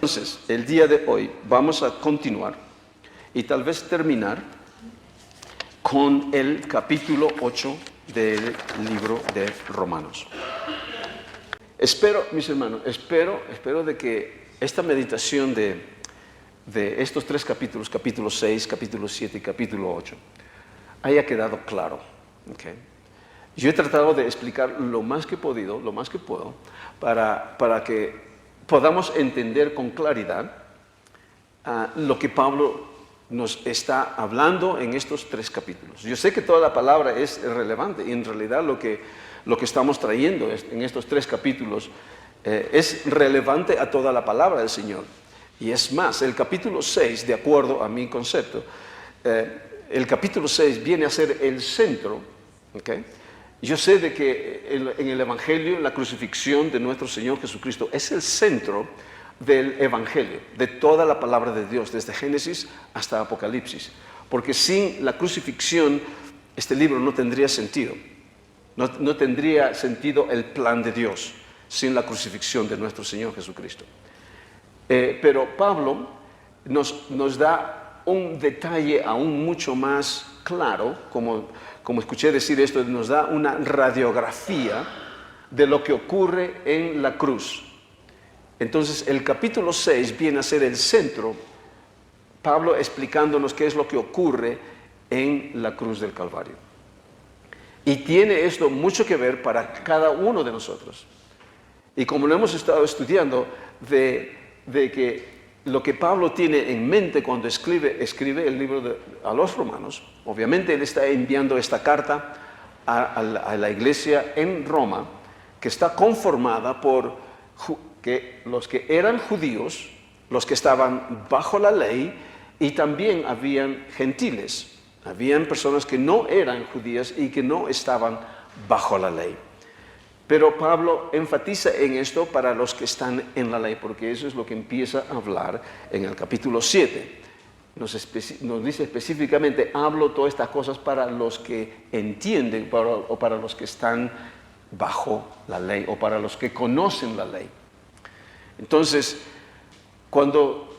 Entonces, el día de hoy vamos a continuar y tal vez terminar con el capítulo 8 del libro de Romanos. Espero, mis hermanos, espero de que esta meditación de estos tres capítulos, capítulo 6, capítulo 7 y capítulo 8, haya quedado claro. ¿Okay? Yo he tratado de explicar lo más que he podido, lo más que puedo, para que podamos entender con claridad lo que Pablo nos está hablando en estos tres capítulos. Yo sé que toda la palabra es relevante y en realidad lo que estamos trayendo en estos tres capítulos es relevante a toda la palabra del Señor. Y es más, el capítulo 6, de acuerdo a mi concepto, el capítulo 6 viene a ser el centro, ¿okay? Yo sé de que en el Evangelio, la crucifixión de nuestro Señor Jesucristo es el centro del Evangelio, de toda la palabra de Dios, desde Génesis hasta Apocalipsis. Porque sin la crucifixión, este libro no tendría sentido. No tendría sentido el plan de Dios sin la crucifixión de nuestro Señor Jesucristo. Pero Pablo nos da un detalle aún mucho más claro, como escuché decir esto, nos da una radiografía de lo que ocurre en la cruz. Entonces, el capítulo 6 viene a ser el centro, Pablo explicándonos qué es lo que ocurre en la cruz del Calvario. Y tiene esto mucho que ver para cada uno de nosotros. Y como lo hemos estado estudiando, de que lo que Pablo tiene en mente cuando escribe el libro a los romanos, obviamente él está enviando esta carta a la iglesia en Roma, que está conformada por los que eran judíos, los que estaban bajo la ley, y también habían gentiles, habían personas que no eran judías y que no estaban bajo la ley. Pero Pablo enfatiza en esto para los que están en la ley, porque eso es lo que empieza a hablar en el capítulo 7. Nos dice específicamente, hablo todas estas cosas para los que entienden o para los que están bajo la ley o para los que conocen la ley. Entonces, cuando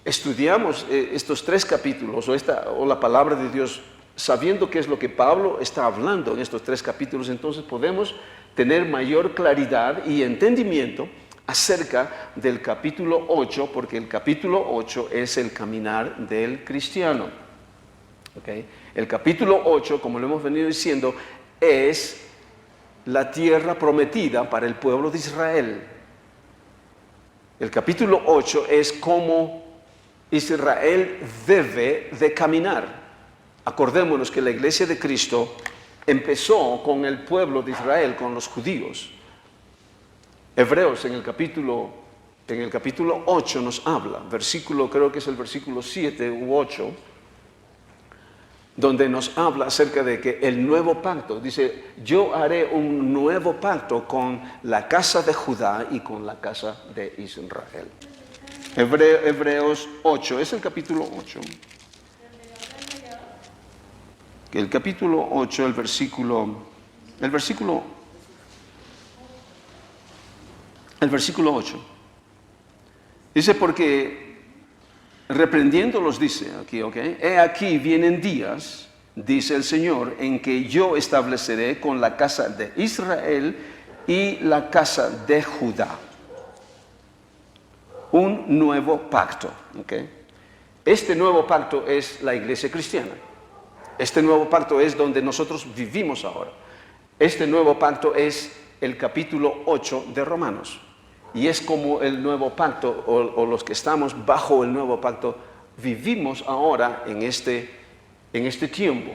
estudiamos estos tres capítulos o la palabra de Dios, sabiendo qué es lo que Pablo está hablando en estos tres capítulos, entonces podemos tener mayor claridad y entendimiento acerca del capítulo 8, porque el capítulo 8 es el caminar del cristiano. ¿Okay? El capítulo 8, como lo hemos venido diciendo, es la tierra prometida para el pueblo de Israel. El capítulo 8 es cómo Israel debe de caminar. Acordémonos que la iglesia de Cristo empezó con el pueblo de Israel, con los judíos. Hebreos en el capítulo 8 nos habla, creo que es el versículo 7 u 8, donde nos habla acerca de que el nuevo pacto, dice, yo haré un nuevo pacto con la casa de Judá y con la casa de Israel. Hebreos 8, es el capítulo 8. El capítulo 8, el versículo 8. Dice, porque reprendiéndolos dice aquí, ¿ok? He aquí vienen días, dice el Señor, en que yo estableceré con la casa de Israel y la casa de Judá un nuevo pacto, ¿ok? Este nuevo pacto es la iglesia cristiana. Este nuevo pacto es donde nosotros vivimos ahora. Este nuevo pacto es el capítulo 8 de Romanos. Y es como el nuevo pacto, o los que estamos bajo el nuevo pacto, vivimos ahora en este tiempo.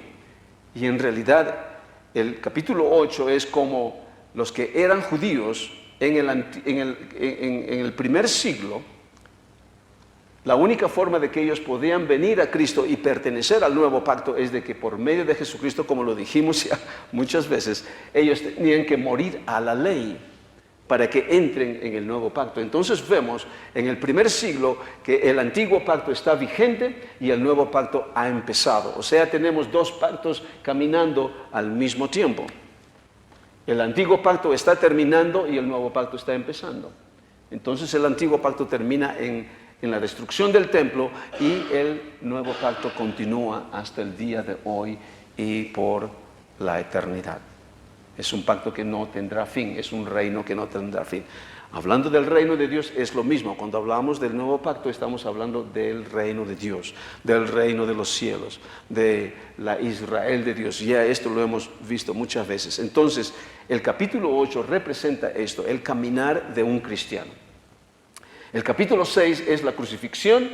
Y en realidad el capítulo 8 es como los que eran judíos en el primer siglo. La única forma de que ellos podían venir a Cristo y pertenecer al nuevo pacto es de que por medio de Jesucristo, como lo dijimos ya muchas veces, ellos tenían que morir a la ley para que entren en el nuevo pacto. Entonces vemos en el primer siglo que el antiguo pacto está vigente y el nuevo pacto ha empezado. O sea, tenemos dos pactos caminando al mismo tiempo. El antiguo pacto está terminando y el nuevo pacto está empezando. Entonces el antiguo pacto termina en la destrucción del templo y el nuevo pacto continúa hasta el día de hoy y por la eternidad. Es un pacto que no tendrá fin, es un reino que no tendrá fin. Hablando del reino de Dios es lo mismo. Cuando hablamos del nuevo pacto estamos hablando del reino de Dios, del reino de los cielos, de la Israel de Dios. Ya esto lo hemos visto muchas veces. Entonces, el capítulo 8 representa esto, el caminar de un cristiano. El capítulo 6 es la crucifixión,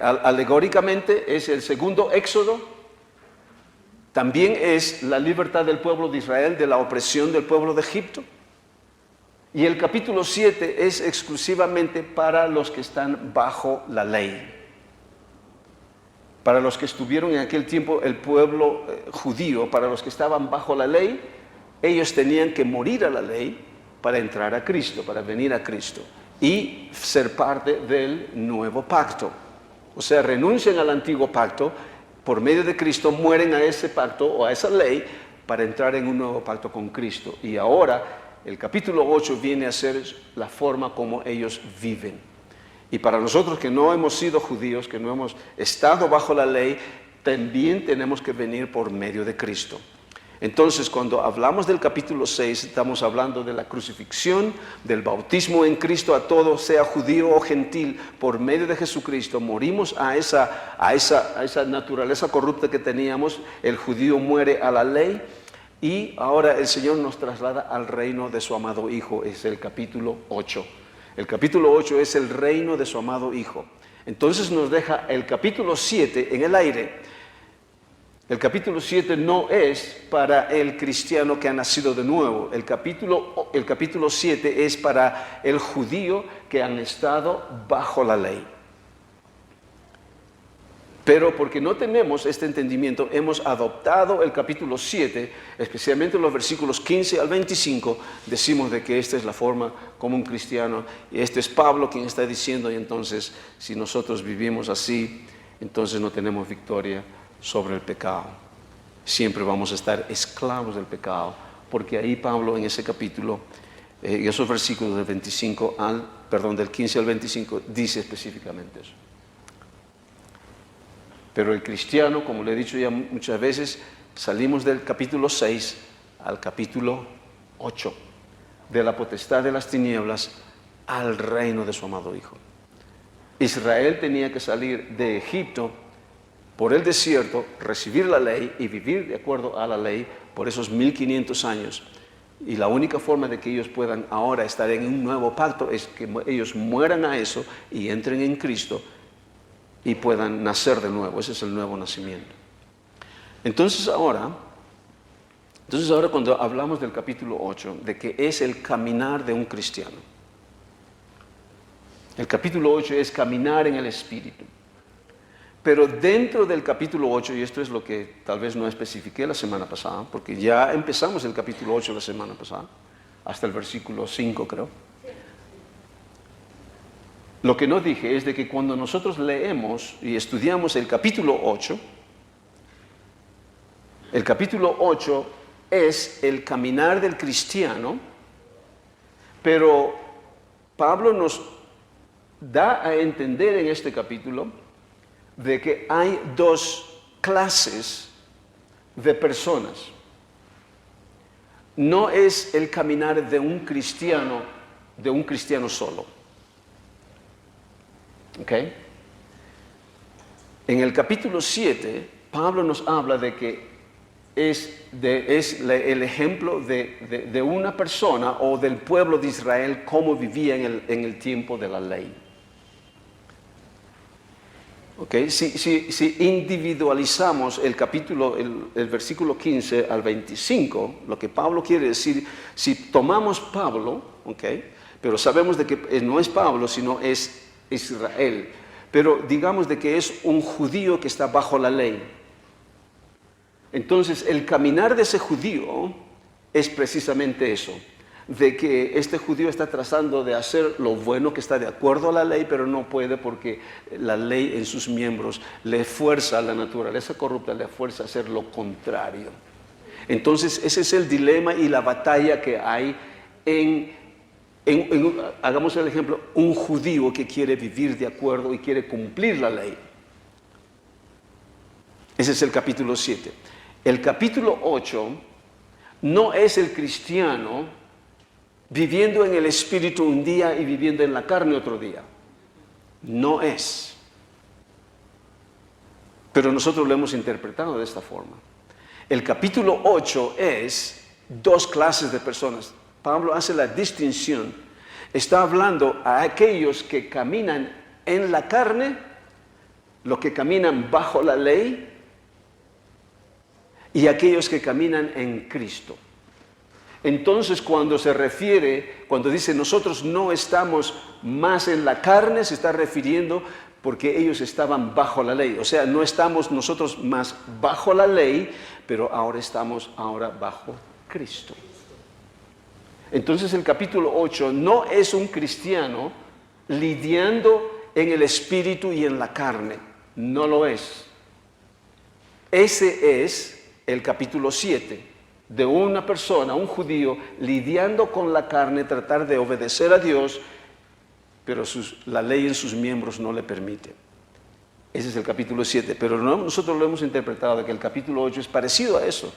alegóricamente es el segundo éxodo. También es la libertad del pueblo de Israel de la opresión del pueblo de Egipto. Y el capítulo 7 es exclusivamente para los que están bajo la ley. Para los que estuvieron en aquel tiempo el pueblo judío, para los que estaban bajo la ley, ellos tenían que morir a la ley para entrar a Cristo, para venir a Cristo y ser parte del nuevo pacto. O sea, renuncian al antiguo pacto, por medio de Cristo mueren a ese pacto o a esa ley para entrar en un nuevo pacto con Cristo. Y ahora el capítulo 8 viene a ser la forma como ellos viven. Y para nosotros que no hemos sido judíos, que no hemos estado bajo la ley, también tenemos que venir por medio de Cristo. Entonces, cuando hablamos del capítulo 6, estamos hablando de la crucifixión, del bautismo en Cristo a todo, sea judío o gentil, por medio de Jesucristo. Morimos a esa naturaleza corrupta que teníamos. El judío muere a la ley y ahora el Señor nos traslada al reino de su amado Hijo. Es el capítulo 8. El capítulo 8 es el reino de su amado Hijo. Entonces nos deja el capítulo 7 en el aire. El capítulo 7 no es para el cristiano que ha nacido de nuevo. El capítulo 7 es para el judío que han estado bajo la ley. Pero porque no tenemos este entendimiento, hemos adoptado el capítulo 7, especialmente los versículos 15 al 25, decimos de que esta es la forma como un cristiano, y este es Pablo quien está diciendo, y entonces si nosotros vivimos así, entonces no tenemos victoria sobre el pecado. Siempre vamos a estar esclavos del pecado, porque ahí Pablo en ese capítulo, en esos versículos del 15 al 25, dice específicamente eso. Pero el cristiano, como le he dicho ya muchas veces, salimos del capítulo 6 al capítulo 8, de la potestad de las tinieblas al reino de su amado Hijo. Israel tenía que salir de Egipto por el desierto, recibir la ley y vivir de acuerdo a la ley por esos 1500 años. Y la única forma de que ellos puedan ahora estar en un nuevo pacto es que ellos mueran a eso y entren en Cristo y puedan nacer de nuevo. Ese es el nuevo nacimiento. Entonces ahora cuando hablamos del capítulo 8, de que es el caminar de un cristiano. El capítulo 8 es caminar en el Espíritu. Pero dentro del capítulo 8, y esto es lo que tal vez no especifiqué la semana pasada, porque ya empezamos el capítulo 8 la semana pasada, hasta el versículo 5 creo. Lo que no dije es de que cuando nosotros leemos y estudiamos el capítulo 8 es el caminar del cristiano, pero Pablo nos da a entender en este capítulo de que hay dos clases de personas. No es el caminar de un cristiano solo. ¿Ok? En el capítulo 7, Pablo nos habla de que es el ejemplo de una persona o del pueblo de Israel cómo vivía en el tiempo de la ley. Okay. Si individualizamos el capítulo, el versículo 15 al 25, lo que Pablo quiere decir, si tomamos Pablo, okay, pero sabemos de que no es Pablo, sino es Israel, pero digamos de que es un judío que está bajo la ley. Entonces, el caminar de ese judío es precisamente eso, de que este judío está tratando de hacer lo bueno que está de acuerdo a la ley, pero no puede porque la ley en sus miembros le fuerza, la naturaleza corrupta le fuerza a hacer lo contrario. Entonces ese es el dilema y la batalla que hay en Hagamos el ejemplo, un judío que quiere vivir de acuerdo y quiere cumplir la ley. Ese es el capítulo 7. El capítulo 8 no es el cristiano viviendo en el espíritu un día y viviendo en la carne otro día. No es. Pero nosotros lo hemos interpretado de esta forma. El capítulo 8 es dos clases de personas. Pablo hace la distinción. Está hablando a aquellos que caminan en la carne, los que caminan bajo la ley, y aquellos que caminan en Cristo. Entonces, cuando dice nosotros no estamos más en la carne, se está refiriendo porque ellos estaban bajo la ley. O sea, no estamos nosotros más bajo la ley, pero ahora estamos bajo Cristo. Entonces, el capítulo 8 no es un cristiano lidiando en el espíritu y en la carne. No lo es. Ese es el capítulo 7 de una persona, un judío, lidiando con la carne, tratar de obedecer a Dios, pero la ley en sus miembros no le permite. Ese es el capítulo 7, pero nosotros lo hemos interpretado de que el capítulo 8 es parecido a eso,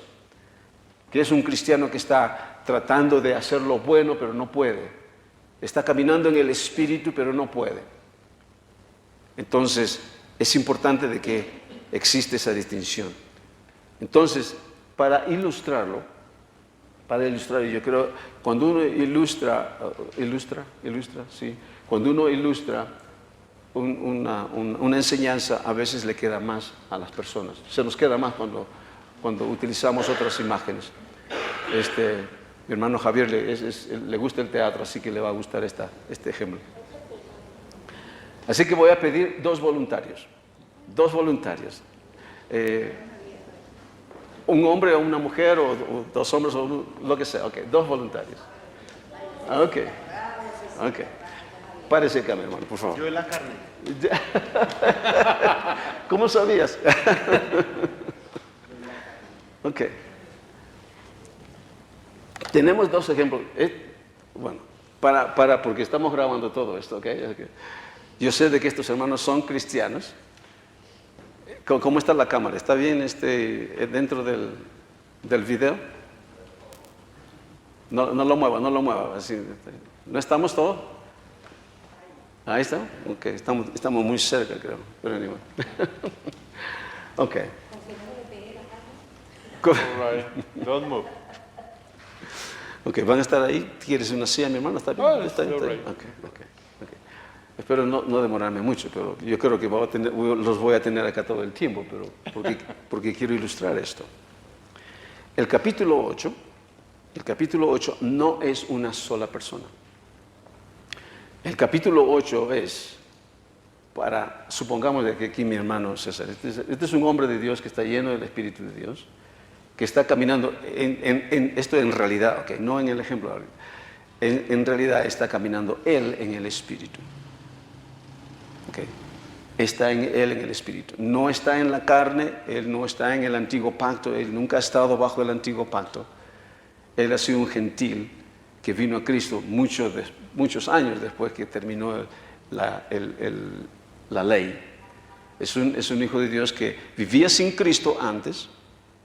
que es un cristiano que está tratando de hacer lo bueno, pero no puede. Está caminando en el espíritu, pero no puede. Entonces, es importante de que existe esa distinción. Entonces, para ilustrarlo, yo creo, cuando uno ilustra, cuando uno ilustra una enseñanza, a veces le queda más a las personas. Se nos queda más cuando utilizamos otras imágenes. Mi hermano Javier le gusta el teatro, así que le va a gustar este ejemplo. Así que voy a pedir dos voluntarios. Un hombre o una mujer, o dos hombres, o lo que sea. Ok, dos voluntarios. Ok. Párese acá, mi hermano, por favor. Yo en la carne. ¿Cómo sabías? Ok. Tenemos dos ejemplos. Bueno, porque estamos grabando todo esto, ¿ok? Yo sé de que estos hermanos son cristianos. ¿Cómo está la cámara? ¿Está bien dentro del video? No lo mueva. Así, ¿no estamos todos? Ahí está. Ok, estamos muy cerca, creo. Pero anyway. Ok. All right. Don't move. Ok, ¿van a estar ahí? ¿Quieres una silla, mi hermano? ¿Está bien? Oh, ¿Está bien? right. Ok. Espero no demorarme mucho, pero yo creo que los voy a tener acá todo el tiempo, pero porque quiero ilustrar esto. El capítulo 8 no es una sola persona. El capítulo 8 es supongamos que aquí mi hermano César, este es un hombre de Dios que está lleno del Espíritu de Dios, que está caminando, esto en realidad, okay, no en el ejemplo, en realidad está caminando él en el Espíritu. Okay. Está él en el Espíritu. No está en la carne, él no está en el antiguo pacto, él nunca ha estado bajo el antiguo pacto. Él ha sido un gentil que vino a Cristo muchos años después que terminó la ley. Es un hijo de Dios que vivía sin Cristo antes,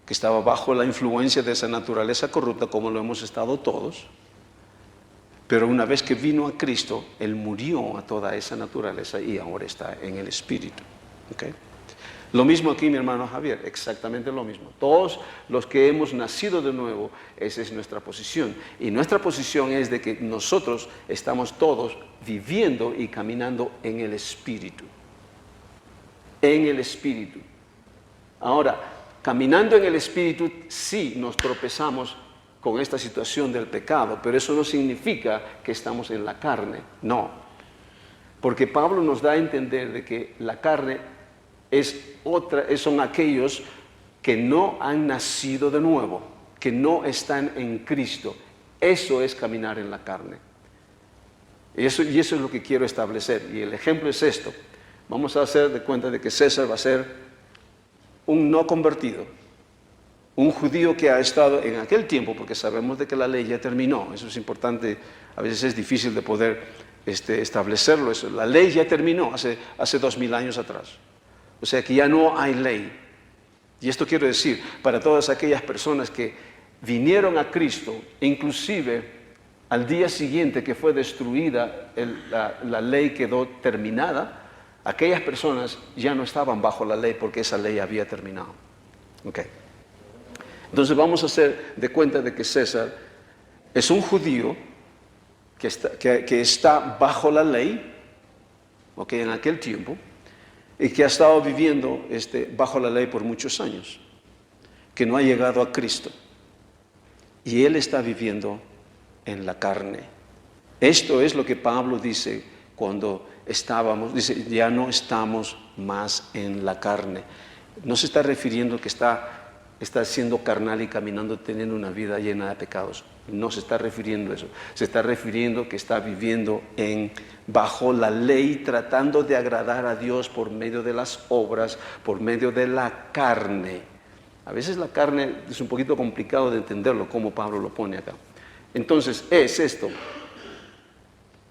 que estaba bajo la influencia de esa naturaleza corrupta, como lo hemos estado todos. Pero una vez que vino a Cristo, Él murió a toda esa naturaleza y ahora está en el Espíritu. ¿Okay? Lo mismo aquí, mi hermano Javier, exactamente lo mismo. Todos los que hemos nacido de nuevo, esa es nuestra posición. Y nuestra posición es de que nosotros estamos todos viviendo y caminando en el Espíritu. En el Espíritu. Ahora, caminando en el Espíritu, sí nos tropezamos con esta situación del pecado, pero eso no significa que estamos en la carne, no. Porque Pablo nos da a entender de que la carne son aquellos que no han nacido de nuevo, que no están en Cristo. Eso es caminar en la carne. Y eso es lo que quiero establecer. Y el ejemplo es esto. Vamos a hacer de cuenta de que César va a ser un no convertido, un judío que ha estado en aquel tiempo, porque sabemos de que la ley ya terminó, eso es importante, a veces es difícil de poder establecerlo, eso. La ley ya terminó hace 2000 años atrás, o sea que ya no hay ley. Y esto quiero decir, para todas aquellas personas que vinieron a Cristo, inclusive al día siguiente que fue destruida, la ley quedó terminada, aquellas personas ya no estaban bajo la ley porque esa ley había terminado. Okay. Entonces vamos a hacer de cuenta de que César es un judío que está bajo la ley, okay, en aquel tiempo, y que ha estado viviendo bajo la ley por muchos años, que no ha llegado a Cristo. Y él está viviendo en la carne. Esto es lo que Pablo dice cuando dice, ya no estamos más en la carne. No se está refiriendo que está siendo carnal y caminando, teniendo una vida llena de pecados. No se está refiriendo a eso. Se está refiriendo que está viviendo bajo la ley, tratando de agradar a Dios por medio de las obras, por medio de la carne. A veces la carne es un poquito complicado de entenderlo, como Pablo lo pone acá. Entonces, es esto.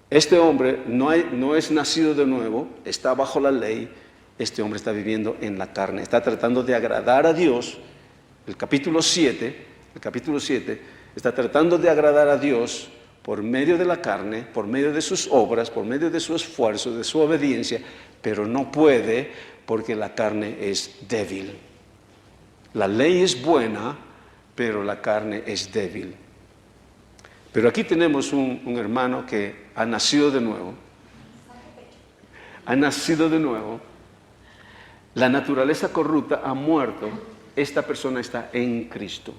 Este hombre no es nacido de nuevo, está bajo la ley. Este hombre está viviendo en la carne, está tratando de agradar a Dios. El capítulo 7 está tratando de agradar a Dios por medio de la carne, por medio de sus obras, por medio de su esfuerzo, de su obediencia, pero no puede porque la carne es débil. La ley es buena, pero la carne es débil. Pero aquí tenemos un hermano que ha nacido de nuevo. Ha nacido de nuevo. La naturaleza corrupta ha muerto. Esta persona está en Cristo.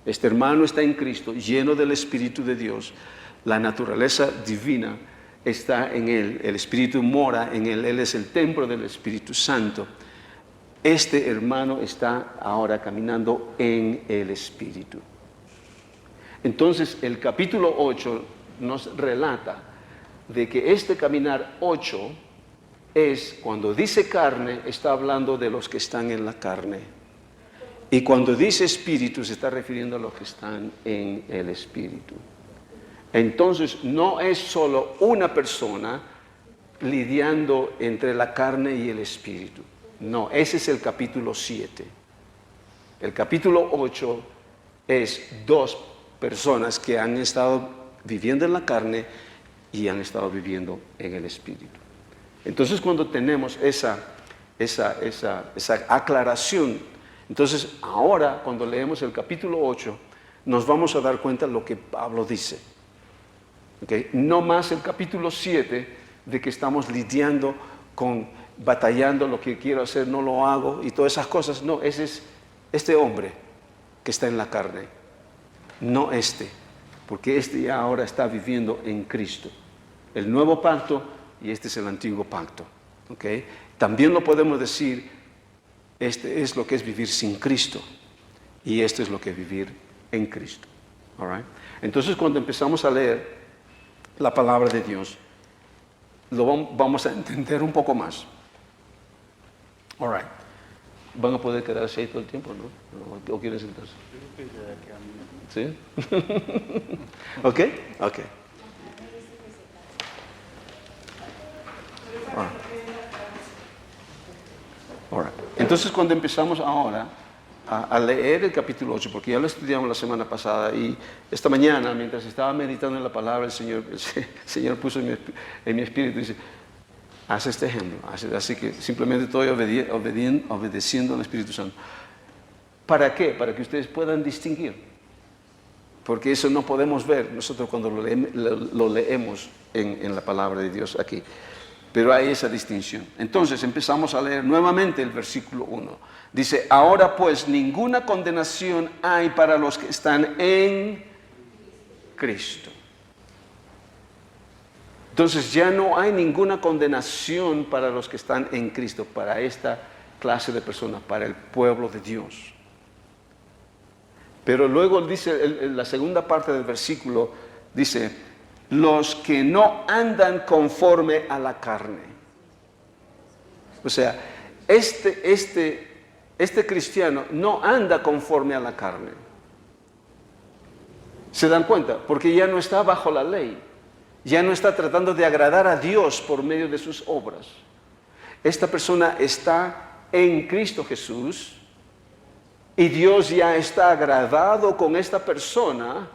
Este hermano está en Cristo, lleno del Espíritu de Dios. La naturaleza divina está en él. El Espíritu mora en él. Él es el templo del Espíritu Santo. Este hermano está ahora caminando en el Espíritu. Entonces, el capítulo 8 nos relata de que este caminar 8 es, cuando dice carne, está hablando de los que están en la carne. Y cuando dice espíritu, se está refiriendo a los que están en el Espíritu. Entonces, no es solo una persona lidiando entre la carne y el Espíritu. No, ese es el capítulo 7. El capítulo 8 es dos personas que han estado viviendo en la carne y han estado viviendo en el Espíritu. Entonces, cuando tenemos esa aclaración, entonces ahora cuando leemos el capítulo 8, nos vamos a dar cuenta de lo que Pablo dice. ¿Okay? No más el capítulo 7 de que estamos lidiando batallando, lo que quiero hacer no lo hago y todas esas cosas. No, ese es este hombre que está en la carne, no porque ya ahora está viviendo en Cristo. El nuevo pacto y este es el antiguo pacto. ¿Okay? También lo podemos decir, este es lo que es vivir sin Cristo y esto es lo que es vivir en Cristo. All right? Entonces, cuando empezamos a leer la palabra de Dios, lo vamos a entender un poco más. All right. ¿Van a poder quedarse ahí todo el tiempo, no? ¿O quieren sentarse? ¿Sí? ¿Ok? Ok. All right. Entonces, cuando empezamos ahora a leer el capítulo 8, porque ya lo estudiamos la semana pasada y esta mañana, mientras estaba meditando en la palabra, el Señor puso en mi espíritu y dice, haz este ejemplo. Así que simplemente estoy obedeciendo al Espíritu Santo. ¿Para qué? Para que ustedes puedan distinguir. Porque eso no podemos ver nosotros cuando lo leemos en la palabra de Dios aquí. Pero hay esa distinción. Entonces empezamos a leer nuevamente el versículo 1. Dice, ahora pues ninguna condenación hay para los que están en Cristo. Entonces ya no hay ninguna condenación para los que están en Cristo, para esta clase de personas, para el pueblo de Dios. Pero luego dice, la segunda parte del versículo dice, los que no andan conforme a la carne. O sea, este este cristiano no anda conforme a la carne. ¿Se dan cuenta? Porque ya no está bajo la ley. Ya no está tratando de agradar a Dios por medio de sus obras. Esta persona está en Cristo Jesús y Dios ya está agradado con esta persona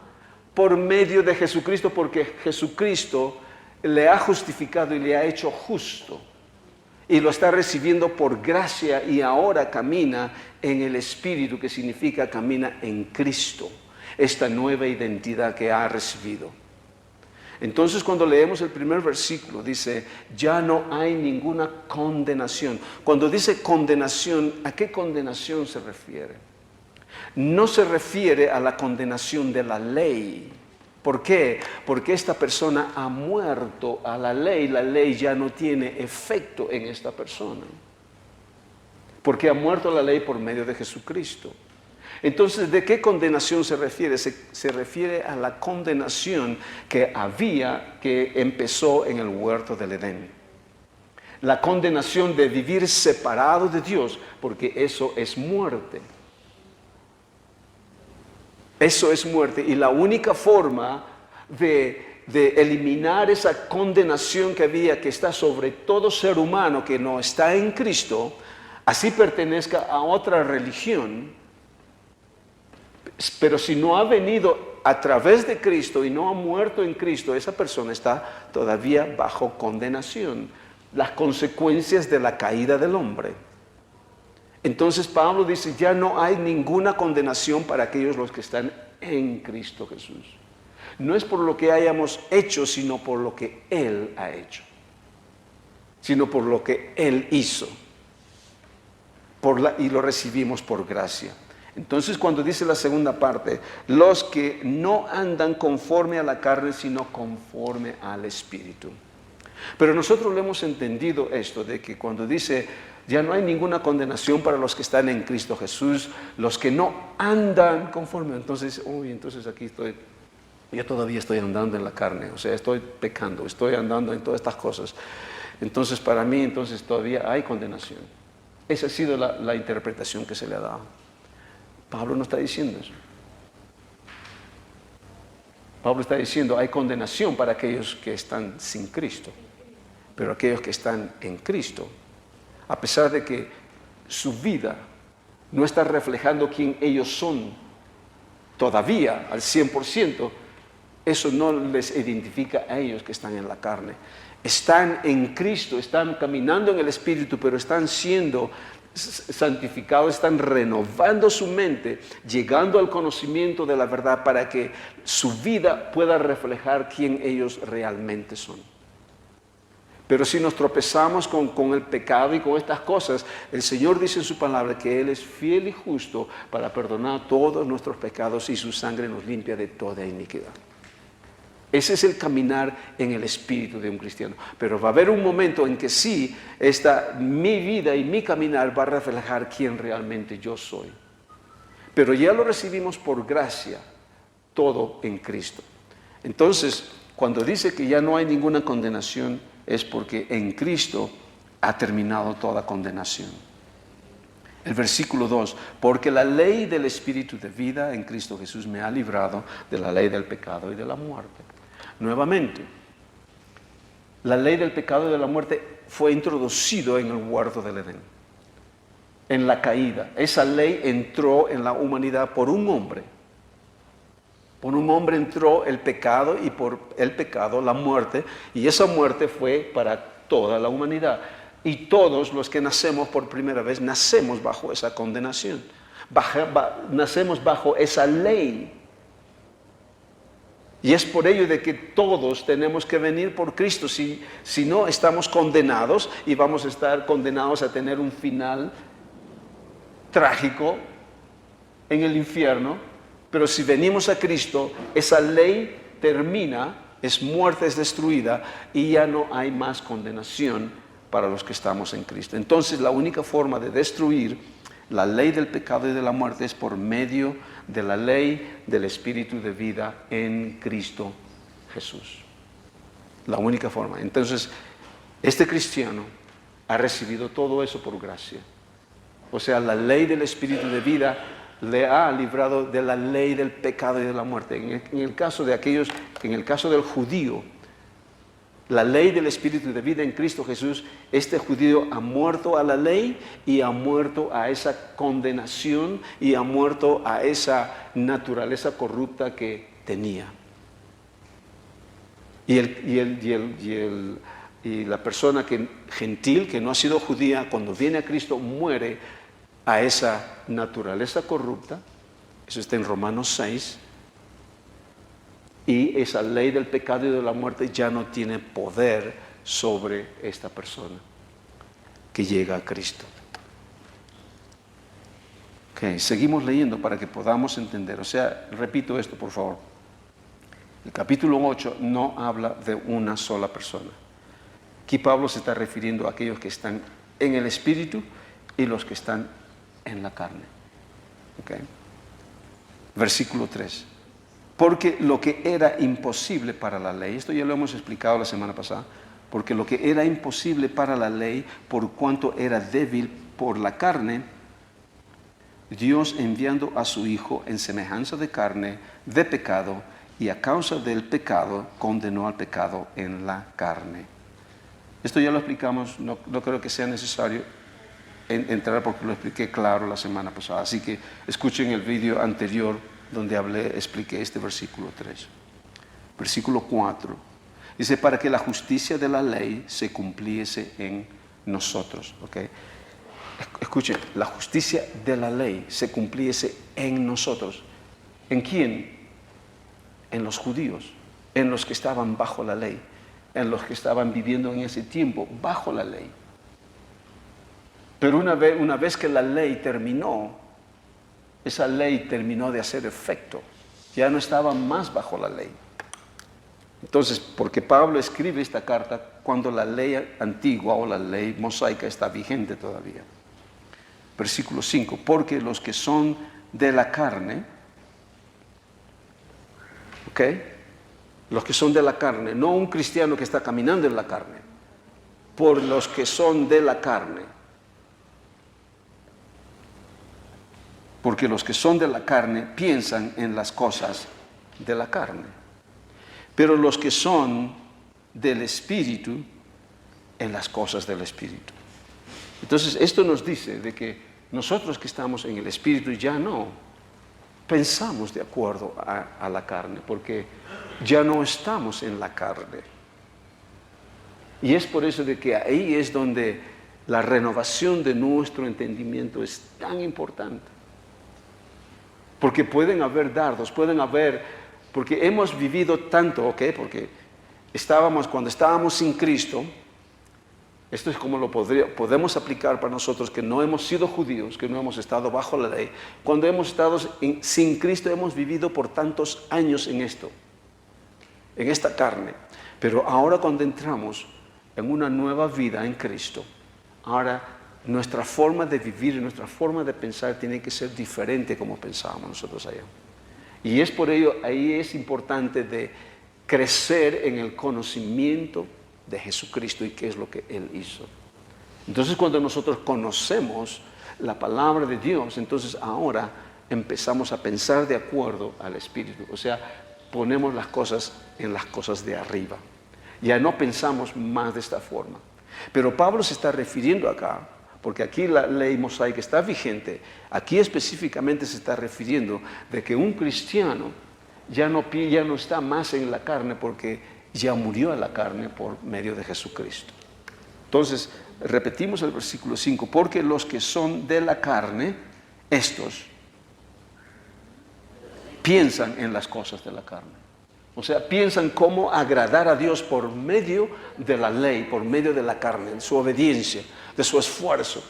por medio de Jesucristo, porque Jesucristo le ha justificado y le ha hecho justo. Y lo está recibiendo por gracia y ahora camina en el Espíritu, que significa camina en Cristo, esta nueva identidad que ha recibido. Entonces cuando leemos el primer versículo dice, ya no hay ninguna condenación. Cuando dice condenación, ¿a qué condenación se refiere? No se refiere a la condenación de la ley. ¿Por qué? Porque esta persona ha muerto a la ley ya no tiene efecto en esta persona. Porque ha muerto la ley por medio de Jesucristo. Entonces, ¿de qué condenación se refiere? Se refiere a la condenación que empezó en el huerto del Edén. La condenación de vivir separado de Dios, porque eso es muerte. Eso es muerte. Y la única forma de eliminar esa condenación que está sobre todo ser humano que no está en Cristo, así pertenezca a otra religión. Pero si no ha venido a través de Cristo y no ha muerto en Cristo, esa persona está todavía bajo condenación. Las consecuencias de la caída del hombre. Entonces Pablo dice, ya no hay ninguna condenación para aquellos los que están en Cristo Jesús. No es por lo que hayamos hecho, sino por lo que Él ha hecho. Sino por lo que Él hizo. Y lo recibimos por gracia. Entonces cuando dice la segunda parte, los que no andan conforme a la carne, sino conforme al Espíritu. Pero nosotros lo hemos entendido esto, de que cuando dice, ya no hay ninguna condenación para los que están en Cristo Jesús, los que no andan conforme. Entonces, entonces aquí yo todavía estoy andando en la carne, o sea, estoy pecando, estoy andando en todas estas cosas. Entonces para mí, entonces todavía hay condenación. Esa ha sido la interpretación que se le ha dado. Pablo no está diciendo eso. Pablo está diciendo, hay condenación para aquellos que están sin Cristo. Pero aquellos que están en Cristo, a pesar de que su vida no está reflejando quién ellos son todavía al 100%, eso no les identifica a ellos que están en la carne. Están en Cristo, están caminando en el Espíritu, pero están siendo santificados, están renovando su mente, llegando al conocimiento de la verdad para que su vida pueda reflejar quién ellos realmente son. Pero si nos tropezamos con el pecado y con estas cosas, el Señor dice en su palabra que Él es fiel y justo para perdonar todos nuestros pecados y su sangre nos limpia de toda iniquidad. Ese es el caminar en el espíritu de un cristiano. Pero va a haber un momento en que sí, mi vida y mi caminar va a reflejar quién realmente yo soy. Pero ya lo recibimos por gracia, todo en Cristo. Entonces, cuando dice que ya no hay ninguna condenación, es porque en Cristo ha terminado toda condenación. El versículo 2, porque la ley del Espíritu de vida en Cristo Jesús me ha librado de la ley del pecado y de la muerte. Nuevamente, la ley del pecado y de la muerte fue introducido en el huerto del Edén, en la caída. Esa ley entró en la humanidad por un hombre. Por un hombre entró el pecado y por el pecado la muerte, y esa muerte fue para toda la humanidad. Y todos los que nacemos por primera vez, nacemos bajo esa condenación. Nacemos bajo esa ley. Y es por ello de que todos tenemos que venir por Cristo. Si no, estamos condenados y vamos a estar condenados a tener un final trágico en el infierno. Pero si venimos a Cristo, esa ley termina, muerte es destruida y ya no hay más condenación para los que estamos en Cristo. Entonces la única forma de destruir la ley del pecado y de la muerte es por medio de la ley del Espíritu de vida en Cristo Jesús. La única forma. Entonces, este cristiano ha recibido todo eso por gracia. O sea, la ley del Espíritu de vida le ha librado de la ley del pecado y de la muerte. En el caso del judío, la ley del Espíritu de vida en Cristo Jesús, este judío ha muerto a la ley y ha muerto a esa condenación y ha muerto a esa naturaleza corrupta que tenía. Y la persona gentil que no ha sido judía, cuando viene a Cristo, muere a esa naturaleza corrupta. Eso está en Romanos 6. Y esa ley del pecado y de la muerte ya no tiene poder sobre esta persona que llega a Cristo. Ok, seguimos leyendo para que podamos entender. O sea, repito esto, por favor. El capítulo 8 no habla de una sola persona. Aquí Pablo se está refiriendo a aquellos que están en el Espíritu y los que están en la carne. Okay. Versículo 3. Porque lo que era imposible para la ley, esto ya lo hemos explicado la semana pasada, porque lo que era imposible para la ley, por cuanto era débil por la carne, Dios enviando a su Hijo en semejanza de carne, de pecado, y a causa del pecado condenó al pecado en la carne. Esto ya lo explicamos, no creo que sea necesario entrar porque lo expliqué claro la semana pasada. Así que escuchen el vídeo anterior donde expliqué este versículo 3. Versículo 4. Dice, para que la justicia de la ley se cumpliese en nosotros. ¿Okay? Escuchen, la justicia de la ley se cumpliese en nosotros. ¿En quién? En los judíos, en los que estaban bajo la ley, en los que estaban viviendo en ese tiempo bajo la ley. Pero una vez que la ley terminó, esa ley terminó de hacer efecto. Ya no estaban más bajo la ley. Entonces, porque Pablo escribe esta carta cuando la ley antigua o la ley mosaica está vigente todavía. Versículo 5. Porque los que son de la carne, ¿ok? Los que son de la carne, no un cristiano que está caminando en la carne, por los que son de la carne. Porque los que son de la carne piensan en las cosas de la carne. Pero los que son del Espíritu, en las cosas del Espíritu. Entonces, esto nos dice de que nosotros que estamos en el Espíritu ya no pensamos de acuerdo a la carne, porque ya no estamos en la carne. Y es por eso de que ahí es donde la renovación de nuestro entendimiento es tan importante. Porque pueden haber dardos, porque hemos vivido tanto, ¿ok? Porque cuando estábamos sin Cristo, esto es como podemos aplicar para nosotros que no hemos sido judíos, que no hemos estado bajo la ley. Cuando hemos estado sin Cristo, hemos vivido por tantos años en esta carne. Pero ahora cuando entramos en una nueva vida en Cristo, ahora nuestra forma de vivir y nuestra forma de pensar tiene que ser diferente como pensábamos nosotros allá. Y es por ello, ahí es importante de crecer en el conocimiento de Jesucristo y qué es lo que Él hizo. Entonces, cuando nosotros conocemos la palabra de Dios, entonces ahora empezamos a pensar de acuerdo al Espíritu. O sea, ponemos las cosas en las cosas de arriba. Ya no pensamos más de esta forma. Pero Pablo se está refiriendo acá, porque aquí la ley mosaica está vigente, aquí específicamente se está refiriendo de que un cristiano ya no está más en la carne porque ya murió a la carne por medio de Jesucristo. Entonces, repetimos el versículo 5, porque los que son de la carne, estos piensan en las cosas de la carne. O sea, piensan cómo agradar a Dios por medio de la ley, por medio de la carne, de su obediencia, de su esfuerzo.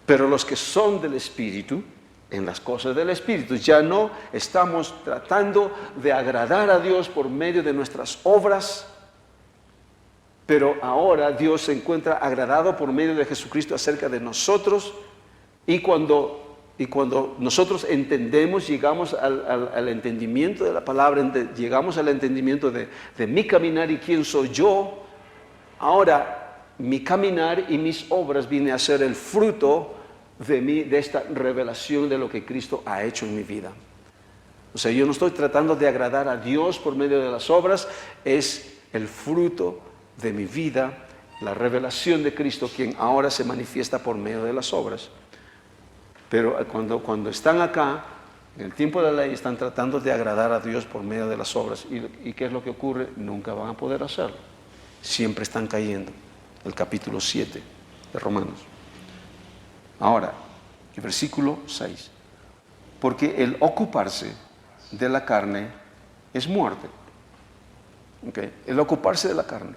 Pero los que son del Espíritu, en las cosas del Espíritu, ya no estamos tratando de agradar a Dios por medio de nuestras obras, pero ahora Dios se encuentra agradado por medio de Jesucristo acerca de nosotros, y cuando nosotros entendemos, llegamos al entendimiento de la palabra, llegamos al entendimiento de mi caminar y quién soy yo, ahora mi caminar y mis obras viene a ser el fruto de esta revelación de lo que Cristo ha hecho en mi vida. O sea, yo no estoy tratando de agradar a Dios por medio de las obras, es el fruto de mi vida, la revelación de Cristo, quien ahora se manifiesta por medio de las obras. Pero cuando están acá, en el tiempo de la ley, están tratando de agradar a Dios por medio de las obras. ¿Y qué es lo que ocurre? Nunca van a poder hacerlo. Siempre están cayendo. El capítulo 7 de Romanos. Ahora, el versículo 6. Porque el ocuparse de la carne es muerte. ¿Okay? El ocuparse de la carne.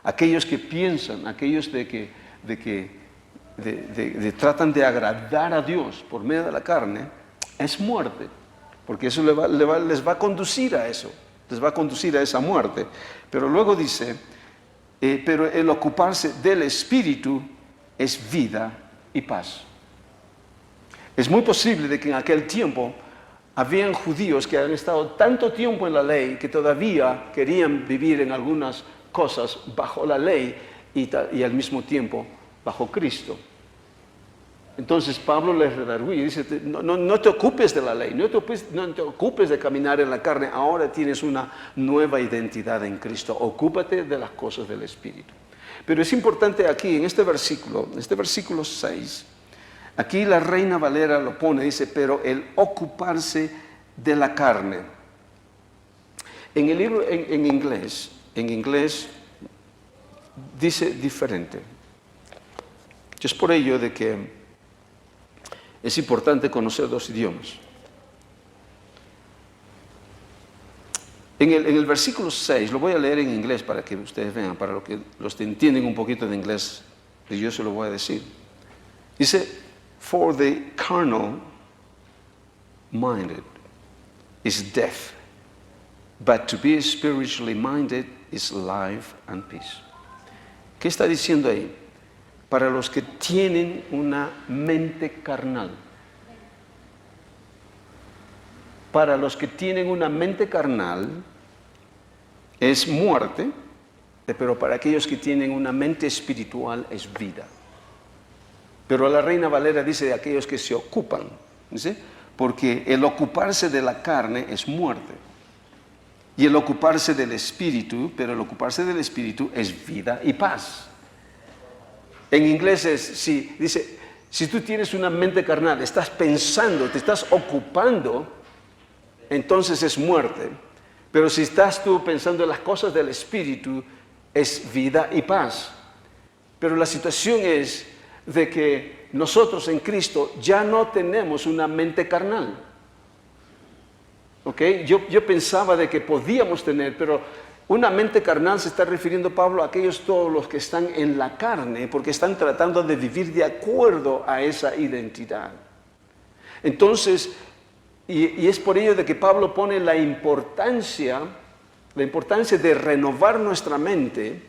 Aquellos que piensan, aquellos que tratan de agradar a Dios por medio de la carne, es muerte. Porque eso les va a conducir a eso. Les va a conducir a esa muerte. Pero luego dice, pero el ocuparse del Espíritu es vida y paz. Es muy posible de que en aquel tiempo habían judíos que han estado tanto tiempo en la ley que todavía querían vivir en algunas cosas bajo la ley y al mismo tiempo bajo Cristo. Entonces Pablo les redarguye y dice, no te ocupes de la ley, no te ocupes de caminar en la carne, ahora tienes una nueva identidad en Cristo, ocúpate de las cosas del Espíritu. Pero es importante aquí, en este versículo 6, aquí la Reina Valera lo pone, dice, pero el ocuparse de la carne. En el libro, en inglés dice diferente. Es por ello de que es importante conocer dos idiomas. En el versículo 6, lo voy a leer en inglés para que ustedes vean, para los que entienden un poquito de inglés, y yo se lo voy a decir. Dice, for the carnal minded is death, but to be spiritually minded is life and peace. ¿Qué está diciendo ahí? Para los que tienen una mente carnal. Para los que tienen una mente carnal es muerte, pero para aquellos que tienen una mente espiritual es vida. Pero la Reina Valera dice de aquellos que se ocupan, ¿sí? Porque el ocuparse de la carne es muerte. Y el ocuparse del espíritu, pero el ocuparse del espíritu es vida y paz. En inglés dice, si tú tienes una mente carnal, estás pensando, te estás ocupando, entonces es muerte. Pero si estás tú pensando en las cosas del Espíritu, es vida y paz. Pero la situación es de que nosotros en Cristo ya no tenemos una mente carnal. ¿Ok? Yo pensaba de que podíamos tener, pero una mente carnal se está refiriendo Pablo a aquellos todos los que están en la carne, porque están tratando de vivir de acuerdo a esa identidad. Entonces, y es por ello de que Pablo pone la importancia de renovar nuestra mente,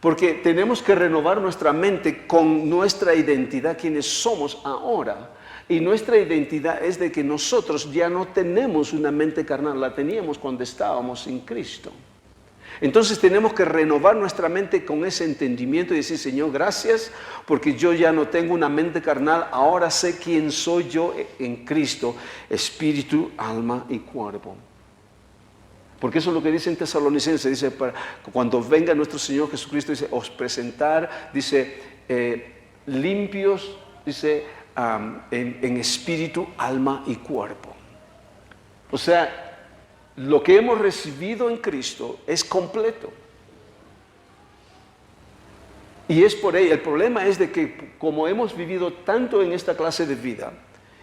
porque tenemos que renovar nuestra mente con nuestra identidad, quienes somos ahora. Y nuestra identidad es de que nosotros ya no tenemos una mente carnal, la teníamos cuando estábamos en Cristo. Entonces tenemos que renovar nuestra mente con ese entendimiento y decir, Señor, gracias, porque yo ya no tengo una mente carnal, ahora sé quién soy yo en Cristo, espíritu, alma y cuerpo. Porque eso es lo que dice en Tesalonicenses, dice, cuando venga nuestro Señor Jesucristo, dice, os presentar, dice, limpios, dice, en espíritu, alma y cuerpo. O sea, lo que hemos recibido en Cristo es completo. Y es por ello, el problema es de que como hemos vivido tanto en esta clase de vida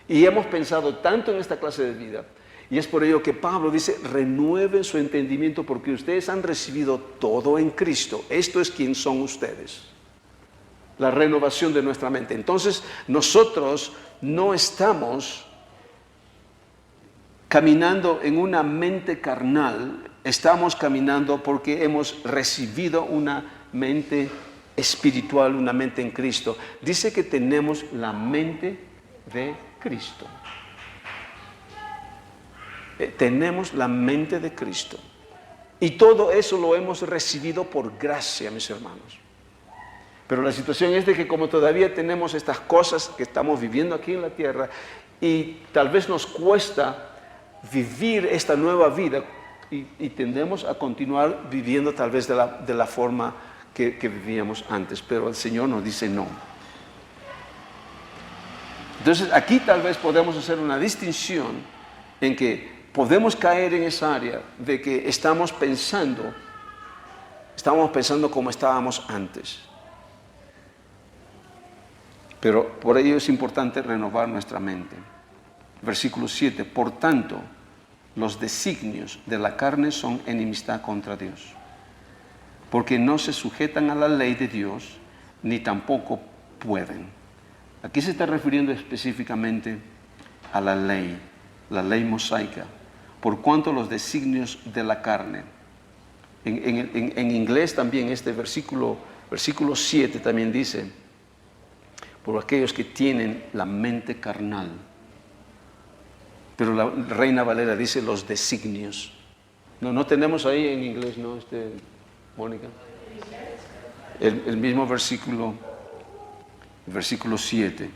y hemos pensado tanto en esta clase de vida, y es por ello que Pablo dice, renueven su entendimiento porque ustedes han recibido todo en Cristo. Esto es quien son ustedes. La renovación de nuestra mente. Entonces, nosotros no estamos caminando en una mente carnal, estamos caminando porque hemos recibido una mente espiritual, una mente en Cristo. Dice que tenemos la mente de Cristo. Tenemos la mente de Cristo. Y todo eso lo hemos recibido por gracia, mis hermanos. Pero la situación es de que como todavía tenemos estas cosas que estamos viviendo aquí en la tierra y tal vez nos cuesta vivir esta nueva vida y tendemos a continuar viviendo tal vez de la forma que vivíamos antes, pero el Señor nos dice no. Entonces aquí tal vez podemos hacer una distinción en que podemos caer en esa área de que estamos pensando como estábamos antes. Pero por ello es importante renovar nuestra mente. Versículo 7, por tanto, los designios de la carne son enemistad contra Dios, porque no se sujetan a la ley de Dios, ni tampoco pueden. Aquí se está refiriendo específicamente a la ley mosaica, por cuanto los designios de la carne. En inglés también este versículo 7 también dice, por aquellos que tienen la mente carnal. Pero la Reina Valera dice los designios. No tenemos ahí en inglés, ¿no, Mónica? El mismo versículo 7.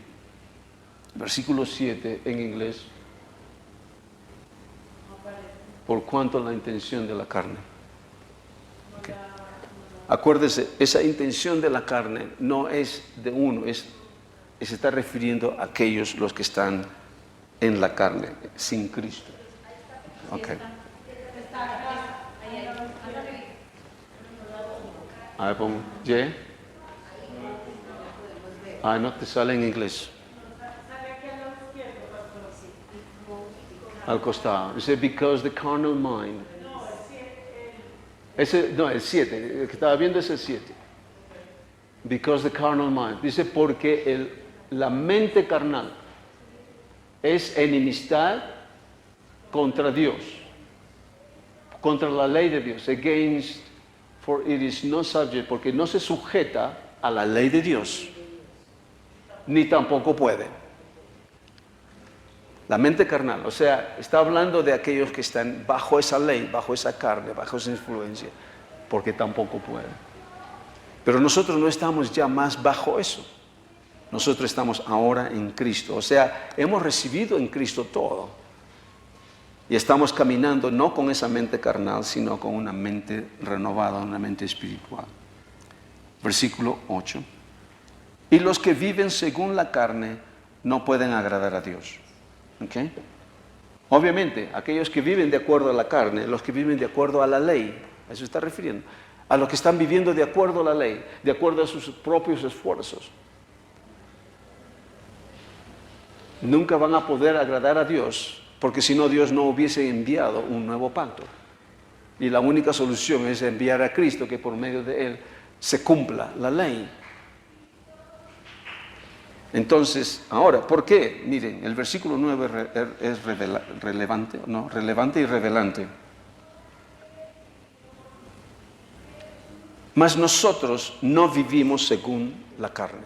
Versículo 7 en inglés. Por cuanto la intención de la carne. Okay. Acuérdese, esa intención de la carne no es de uno, se está refiriendo a aquellos los que están en la carne, sin Cristo. Okay. A ver, pongo Y. No te sale en inglés. Al costado. Dice, because the carnal mind. El 7. El que estaba viendo es el 7. Because the carnal mind. Dice, porque la mente carnal es enemistad contra Dios, contra la ley de Dios. Against, for it is no subject, porque no se sujeta a la ley de Dios, ni tampoco puede. La mente carnal, o sea, está hablando de aquellos que están bajo esa ley, bajo esa carne, bajo esa influencia, porque tampoco pueden. Pero nosotros no estamos ya más bajo eso. Nosotros estamos ahora en Cristo, o sea, hemos recibido en Cristo todo. Y estamos caminando no con esa mente carnal, sino con una mente renovada, una mente espiritual. Versículo 8. Y los que viven según la carne no pueden agradar a Dios. ¿Okay? Obviamente, aquellos que viven de acuerdo a la carne, los que viven de acuerdo a la ley, a eso está refiriendo, a los que están viviendo de acuerdo a la ley, de acuerdo a sus propios esfuerzos, nunca van a poder agradar a Dios, porque si no Dios no hubiese enviado un nuevo pacto. Y la única solución es enviar a Cristo, que por medio de Él se cumpla la ley. Entonces, ahora, ¿por qué? Miren, el versículo 9 es relevante y revelante. Mas nosotros no vivimos según la carne.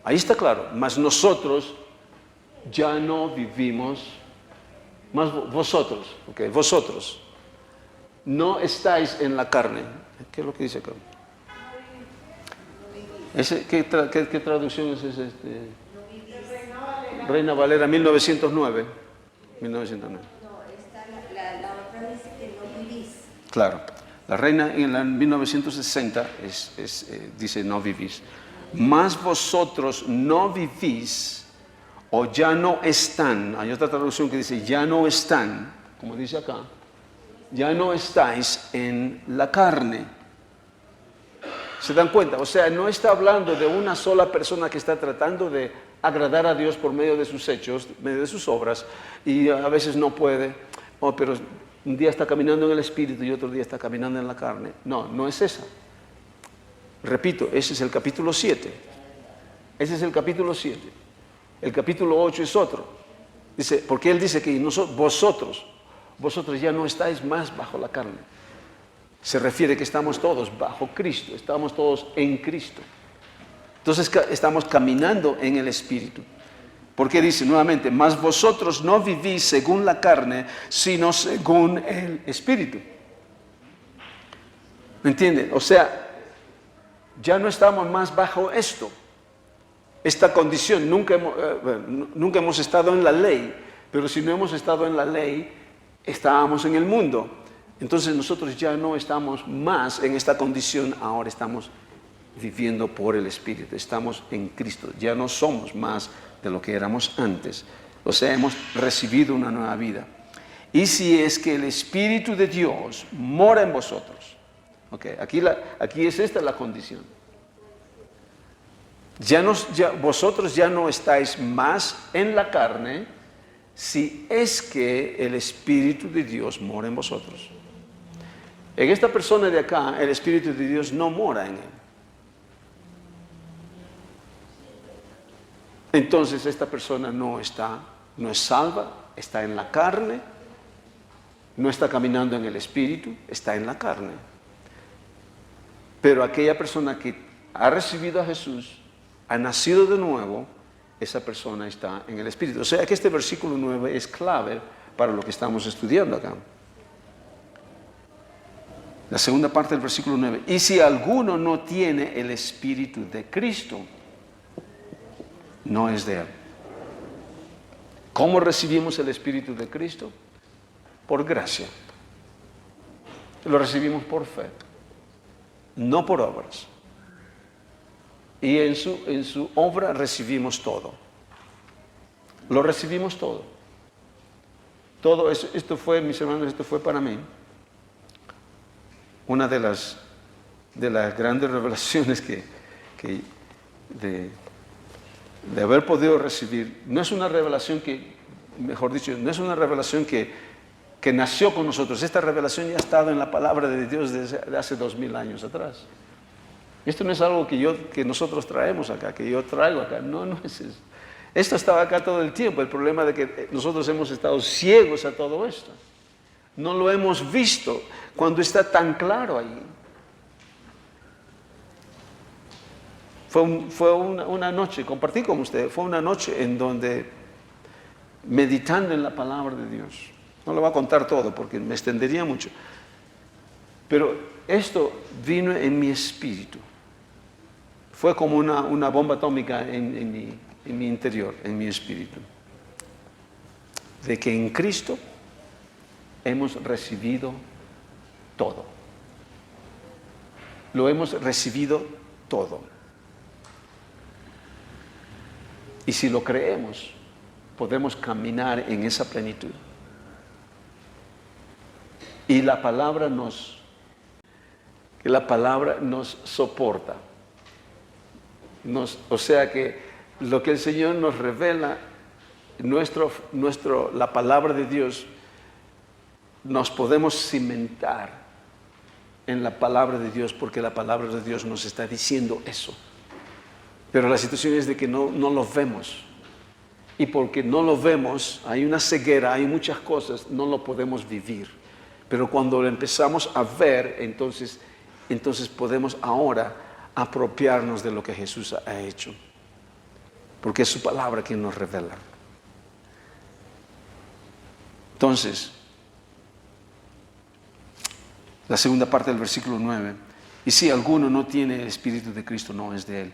Ahí está claro, mas nosotros ya no vivimos, más vosotros, okay, vosotros no estáis en la carne. ¿Qué es lo que dice acá? ¿Qué traducción es ese? Reina Valera 1909. 1909. No, la otra dice que no vivís. Claro, la Reina en la 1960 dice no vivís. Mas vosotros no vivís o ya no están. Hay otra traducción que dice ya no están, como dice acá, ya no estáis en la carne. ¿Se dan cuenta? O sea, no está hablando de una sola persona que está tratando de agradar a Dios por medio de sus hechos, medio de sus obras, y a veces no puede, pero un día está caminando en el Espíritu y otro día está caminando en la carne. No, no es esa. Repito, ese es el capítulo 7. Ese es el capítulo 7. El capítulo 8 es otro. Dice, porque él dice que vosotros ya no estáis más bajo la carne. Se refiere que estamos todos bajo Cristo, estamos todos en Cristo. Entonces estamos caminando en el Espíritu. Porque dice nuevamente, mas vosotros no vivís según la carne, sino según el Espíritu. ¿Me entienden? O sea, ya no estamos más bajo esta condición. Nunca hemos estado en la ley, pero si no hemos estado en la ley, estábamos en el mundo. Entonces nosotros ya no estamos más en esta condición, ahora estamos viviendo por el Espíritu, estamos en Cristo, ya no somos más de lo que éramos antes. O sea, hemos recibido una nueva vida. Y si es que el Espíritu de Dios mora en vosotros, okay, aquí es esta la condición. Vosotros ya no estáis más en la carne, si es que el Espíritu de Dios mora en vosotros. En esta persona de acá, el Espíritu de Dios no mora en él. Entonces esta persona no es salva, está en la carne, no está caminando en el Espíritu, está en la carne. Pero aquella persona que ha recibido a Jesús, ha nacido de nuevo, esa persona está en el Espíritu. O sea que este versículo 9 es clave para lo que estamos estudiando acá. La segunda parte del versículo 9. Y si alguno no tiene el Espíritu de Cristo, no es de él. ¿Cómo recibimos el Espíritu de Cristo? Por gracia. Lo recibimos por fe, no por obras. Y en su obra recibimos todo. Lo recibimos todo. Todo eso, esto fue, mis hermanos, esto fue para mí una de las grandes revelaciones de haber podido recibir. No es una revelación no es una revelación que nació con nosotros. Esta revelación ya ha estado en la palabra de Dios desde hace 2000 años atrás. Esto no es algo que nosotros traemos acá, que yo traigo acá. No es eso. Esto estaba acá todo el tiempo. El problema de que nosotros hemos estado ciegos a todo esto. No lo hemos visto cuando está tan claro ahí. Fue una noche, compartí con ustedes, fue una noche en donde, meditando en la palabra de Dios, no lo voy a contar todo porque me extendería mucho, pero esto vino en mi espíritu. Fue como una bomba atómica en mi interior, en mi espíritu. De que en Cristo hemos recibido todo. Lo hemos recibido todo. Y si lo creemos, podemos caminar en esa plenitud. Y la palabra nos soporta. O sea que lo que el Señor nos revela, la palabra de Dios, nos podemos cimentar en la palabra de Dios, porque la palabra de Dios nos está diciendo eso. Pero la situación es de que no lo vemos. Y porque no lo vemos, hay una ceguera, hay muchas cosas, no lo podemos vivir. Pero cuando lo empezamos a ver, entonces podemos ahora apropiarnos de lo que Jesús ha hecho. Porque es su palabra quien nos revela. Entonces, la segunda parte del versículo 9. Y si alguno no tiene el Espíritu de Cristo, no es de él.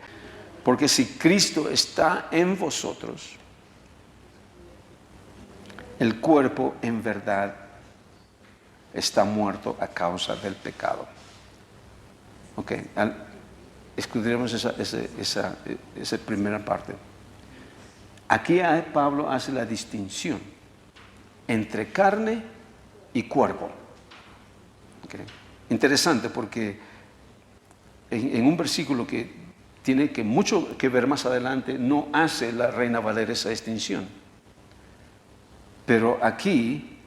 Porque si Cristo está en vosotros, el cuerpo en verdad está muerto a causa del pecado. Ok, escucharemos esa primera parte. Aquí Pablo hace la distinción entre carne y cuerpo. Okay. Interesante porque en un versículo que tiene mucho que ver más adelante, no hace la Reina Valera esa distinción. Pero aquí,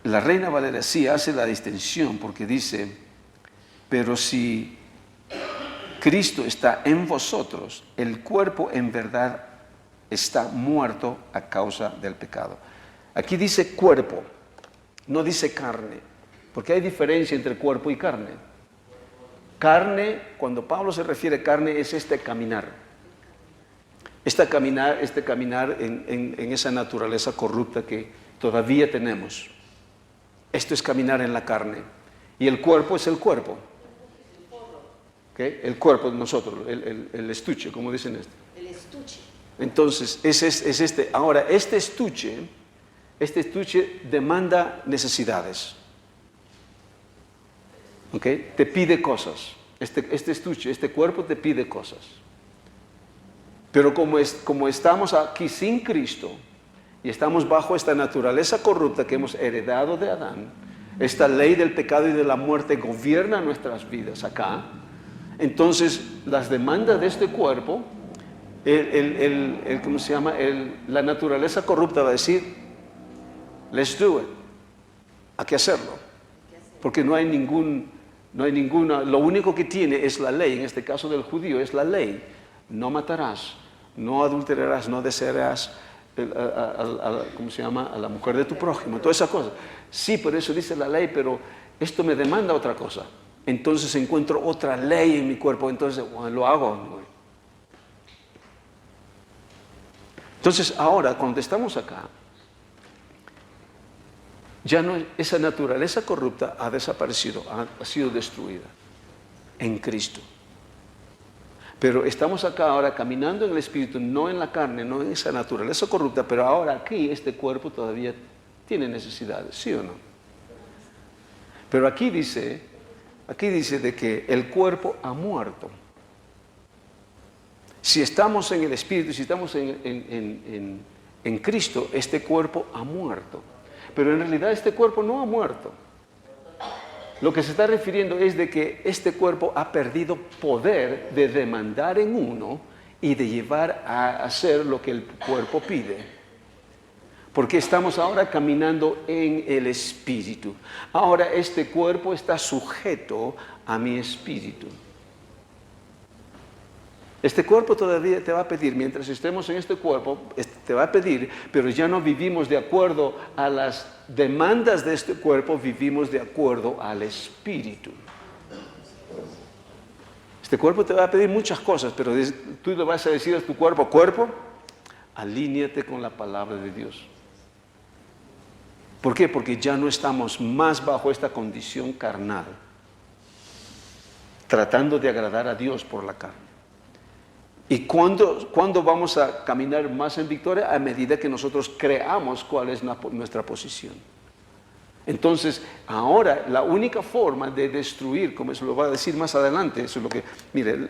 la Reina Valera sí hace la distinción porque dice, pero si Cristo está en vosotros, el cuerpo en verdad está muerto a causa del pecado. Aquí dice cuerpo, no dice carne, porque hay diferencia entre cuerpo y carne. Carne, cuando Pablo se refiere a carne, es este caminar. Este caminar en esa naturaleza corrupta que todavía tenemos. Esto es caminar en la carne. Y el cuerpo es el cuerpo. ¿ok? El cuerpo de nosotros, el estuche, como dicen esto. El estuche. Entonces, es este. Ahora, este estuche demanda necesidades. ¿Ok? Te pide cosas. Este estuche, este cuerpo te pide cosas. Pero como estamos aquí sin Cristo y estamos bajo esta naturaleza corrupta que hemos heredado de Adán, esta ley del pecado y de la muerte gobierna nuestras vidas acá. Entonces, las demandas de este cuerpo, ¿cómo se llama? La naturaleza corrupta va a decir, let's do it. Hay que hacerlo. Porque no hay ninguna, lo único que tiene es la ley, en este caso del judío es la ley. No matarás, no adulterarás, no desearás, ¿cómo se llama? A la mujer de tu prójimo, todas esas cosas. Sí, por eso dice la ley, pero esto me demanda otra cosa. Entonces encuentro otra ley en mi cuerpo, entonces bueno, lo hago. Entonces ahora, cuando estamos acá, ya no, esa naturaleza corrupta ha desaparecido, ha sido destruida en Cristo. Pero estamos acá ahora caminando en el Espíritu, no en la carne, no en esa naturaleza corrupta, pero ahora aquí este cuerpo todavía tiene necesidades, ¿sí o no? Pero aquí dice de que el cuerpo ha muerto. Si estamos en el Espíritu, si estamos en Cristo, este cuerpo ha muerto. Pero en realidad este cuerpo no ha muerto. Lo que se está refiriendo es de que este cuerpo ha perdido poder de demandar en uno y de llevar a hacer lo que el cuerpo pide. Porque estamos ahora caminando en el Espíritu. Ahora este cuerpo está sujeto a mi Espíritu. Este cuerpo todavía te va a pedir, mientras estemos en este cuerpo, te va a pedir, pero ya no vivimos de acuerdo a las demandas de este cuerpo, vivimos de acuerdo al Espíritu. Este cuerpo te va a pedir muchas cosas, pero tú le vas a decir a tu cuerpo, cuerpo, alíñate con la palabra de Dios. ¿Por qué? Porque ya no estamos más bajo esta condición carnal, tratando de agradar a Dios por la carne. ¿Y cuándo vamos a caminar más en victoria? A medida que nosotros creamos cuál es nuestra posición. Entonces, ahora la única forma de destruir, como eso lo va a decir más adelante, eso es lo que, mire,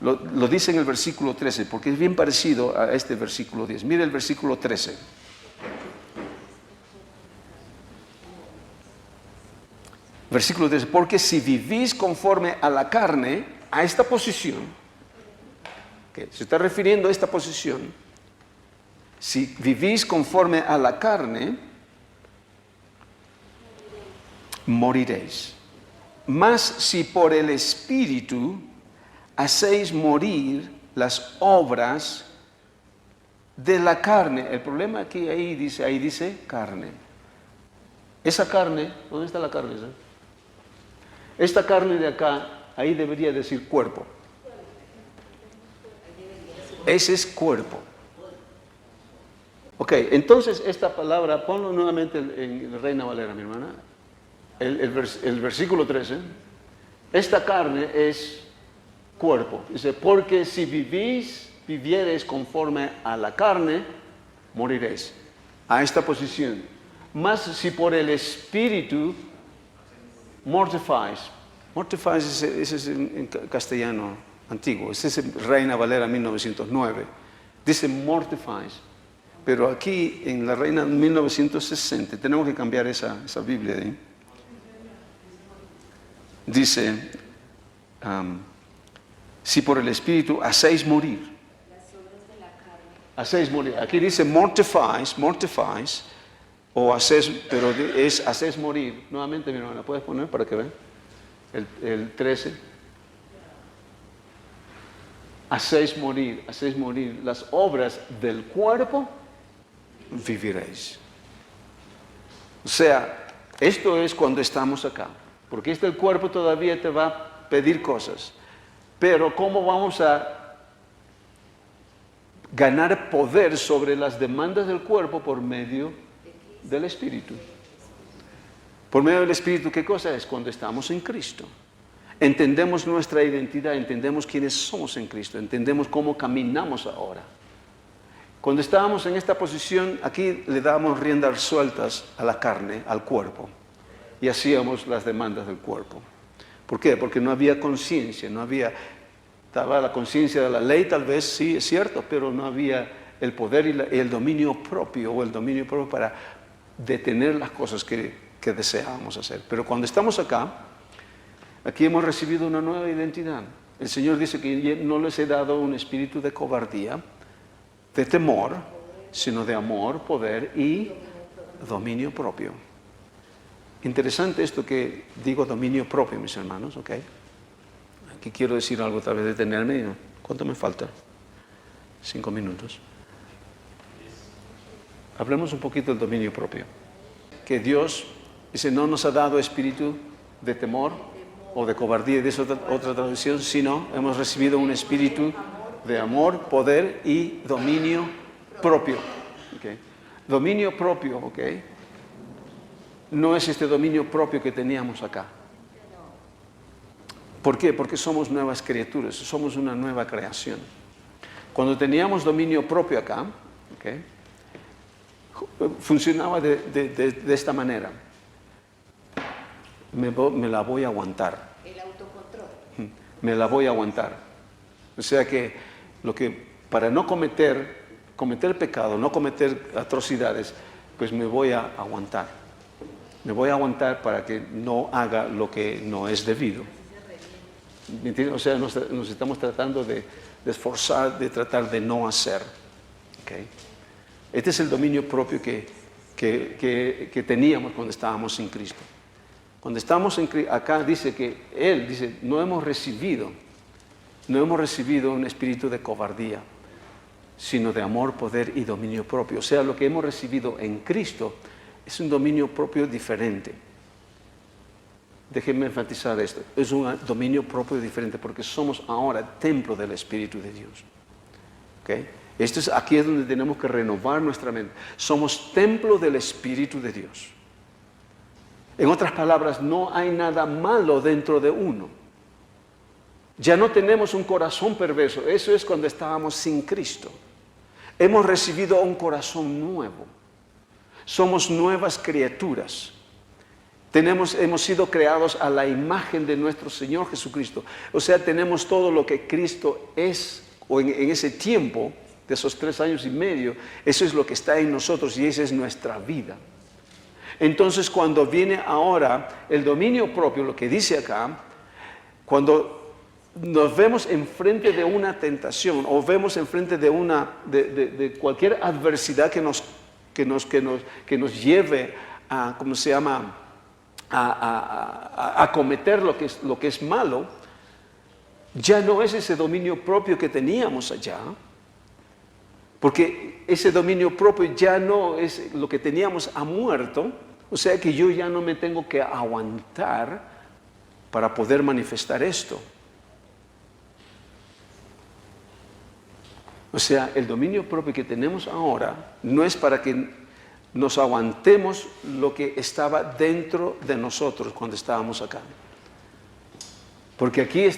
lo dice en el versículo 13, porque es bien parecido a este versículo 10. Mire el versículo 13. Versículo 13, porque si vivís conforme a la carne, a esta posición, se está refiriendo a esta posición. Si vivís conforme a la carne, moriréis. Mas si por el Espíritu hacéis morir las obras de la carne. El problema aquí, ahí dice carne. Esa carne, ¿dónde está la carne? Esta carne de acá, ahí debería decir cuerpo. Ese es cuerpo. Ok, entonces esta palabra, ponlo nuevamente en Reina Valera, mi hermana. El versículo 13. Esta carne es cuerpo. Dice, porque si viviereis conforme a la carne, moriréis. A esta posición. Mas si por el Espíritu mortifies. Mortifies es en castellano antiguo, ese es Reina Valera 1909, dice mortifies, pero aquí en la Reina 1960, tenemos que cambiar esa Biblia ahí. Dice, si por el Espíritu hacéis morir, hacéis morir, aquí dice mortifies, o hacéis, pero es hacéis morir, nuevamente mi hermana, ¿puedes poner para que vean? El 13. Hacéis morir las obras del cuerpo, viviréis. O sea, esto es cuando estamos acá, porque el cuerpo todavía te va a pedir cosas, pero ¿cómo vamos a ganar poder sobre las demandas del cuerpo? Por medio del Espíritu. Por medio del Espíritu, ¿qué cosa es? Cuando estamos en Cristo. Entendemos nuestra identidad, entendemos quiénes somos en Cristo, entendemos cómo caminamos ahora. Cuando estábamos en esta posición, aquí le dábamos riendas sueltas a la carne, al cuerpo, y hacíamos las demandas del cuerpo. ¿Por qué? Porque no había conciencia, estaba la conciencia de la ley, tal vez sí, es cierto, pero no había el poder y el dominio propio, para detener las cosas que deseábamos hacer. Pero cuando estamos acá, aquí hemos recibido una nueva identidad. El Señor dice que no les he dado un espíritu de cobardía, de temor, sino de amor, poder y dominio propio. Interesante esto que digo dominio propio, mis hermanos, ¿ok? Aquí quiero decir algo, tal vez detenerme. ¿Cuánto me falta? 5 minutos. Hablemos un poquito del dominio propio. Que Dios dice, no nos ha dado espíritu de temor o de cobardía, dice otra traducción, sino hemos recibido un espíritu de amor, poder y dominio propio. ¿Okay? Dominio propio, ¿ok? No es este dominio propio que teníamos acá. ¿Por qué? Porque somos nuevas criaturas, somos una nueva creación. Cuando teníamos dominio propio acá, ¿okay? Funcionaba de esta manera. Me la voy a aguantar. El autocontrol. Me la voy a aguantar. O sea que para no cometer pecado, no cometer atrocidades, pues me voy a aguantar. Me voy a aguantar para que no haga lo que no es debido. ¿Me entiendes? O sea, nos estamos tratando de esforzar, de tratar de no hacer. ¿Okay? Este es el dominio propio que teníamos cuando estábamos sin Cristo. Cuando estamos acá dice que Él dice, no hemos recibido un espíritu de cobardía, sino de amor, poder y dominio propio. O sea, lo que hemos recibido en Cristo es un dominio propio diferente. Déjenme enfatizar esto. Es un dominio propio diferente porque somos ahora templo del Espíritu de Dios. ¿Okay? Aquí es donde tenemos que renovar nuestra mente. Somos templo del Espíritu de Dios. En otras palabras, no hay nada malo dentro de uno. Ya no tenemos un corazón perverso. Eso es cuando estábamos sin Cristo. Hemos recibido un corazón nuevo. Somos nuevas criaturas. Hemos sido creados a la imagen de nuestro Señor Jesucristo. O sea, tenemos todo lo que Cristo es, o en ese tiempo, de esos 3 años y medio, eso es lo que está en nosotros y esa es nuestra vida. Entonces, cuando viene ahora el dominio propio, lo que dice acá, cuando nos vemos enfrente de una tentación o vemos enfrente de cualquier adversidad que nos lleve a, ¿cómo se llama?, a cometer lo que es malo, ya no es ese dominio propio que teníamos allá, porque ese dominio propio ya no es lo que teníamos, ha muerto. O sea que yo ya no me tengo que aguantar para poder manifestar esto. O sea, el dominio propio que tenemos ahora no es para que nos aguantemos lo que estaba dentro de nosotros cuando estábamos acá. Porque aquí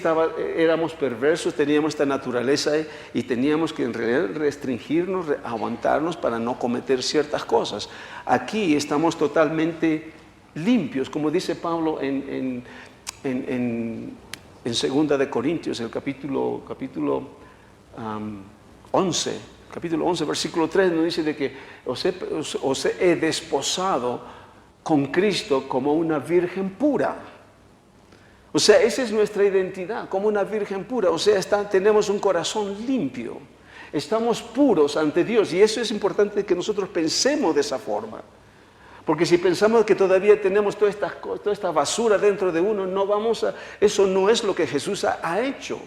éramos perversos, teníamos esta naturaleza y teníamos que en realidad restringirnos, aguantarnos para no cometer ciertas cosas. Aquí estamos totalmente limpios, como dice Pablo en 2 de Corintios, el capítulo 11. Capítulo 11, versículo 3 nos dice de que os he desposado con Cristo como una virgen pura. O sea, esa es nuestra identidad, como una virgen pura. O sea, tenemos un corazón limpio. Estamos puros ante Dios y eso es importante que nosotros pensemos de esa forma. Porque si pensamos que todavía tenemos toda esta basura dentro de uno, eso no es lo que Jesús ha hecho.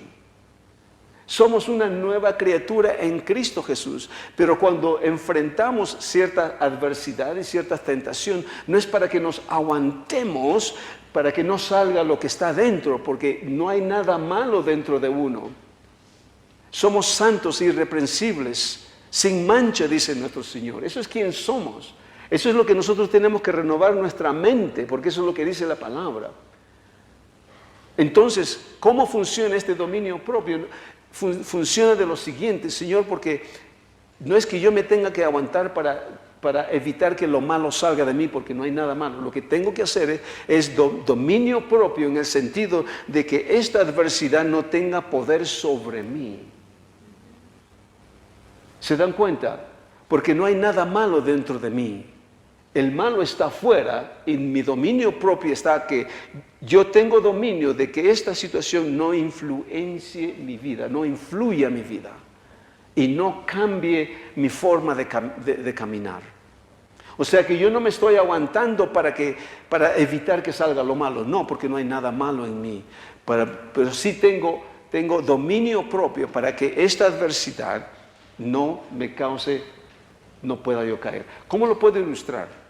Somos una nueva criatura en Cristo Jesús, pero cuando enfrentamos ciertas adversidades, ciertas tentaciones, no es para que nos aguantemos, para que no salga lo que está dentro, porque no hay nada malo dentro de uno. Somos santos e irreprensibles, sin mancha, dice nuestro Señor. Eso es quien somos. Eso es lo que nosotros tenemos que renovar nuestra mente, porque eso es lo que dice la palabra. Entonces, ¿cómo funciona este dominio propio? Funciona de lo siguiente, Señor, porque no es que yo me tenga que aguantar para evitar que lo malo salga de mí, porque no hay nada malo. Lo que tengo que hacer es dominio propio en el sentido de que esta adversidad no tenga poder sobre mí. ¿Se dan cuenta? Porque no hay nada malo dentro de mí. El malo está afuera y mi dominio propio está que yo tengo dominio de que esta situación no influencie mi vida, no influya mi vida y no cambie mi forma de caminar. O sea que yo no me estoy aguantando para evitar que salga lo malo. No, porque no hay nada malo en mí. Pero sí tengo dominio propio para que esta adversidad no me cause, no pueda yo caer. ¿Cómo lo puedo ilustrar?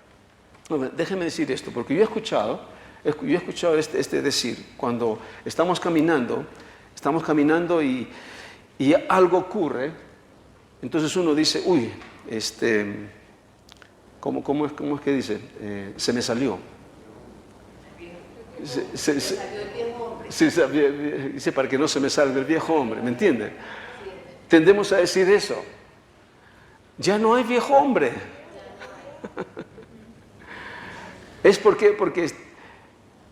Bueno, déjeme decir esto, porque yo he escuchado este decir, cuando estamos caminando y algo ocurre, entonces uno dice, uy, ¿cómo es que dice? Se me salió. Salió el viejo hombre. Sí, dice para que no se me salga el viejo hombre, ¿me entiende? Tendemos a decir eso. Ya no hay viejo hombre. Es porque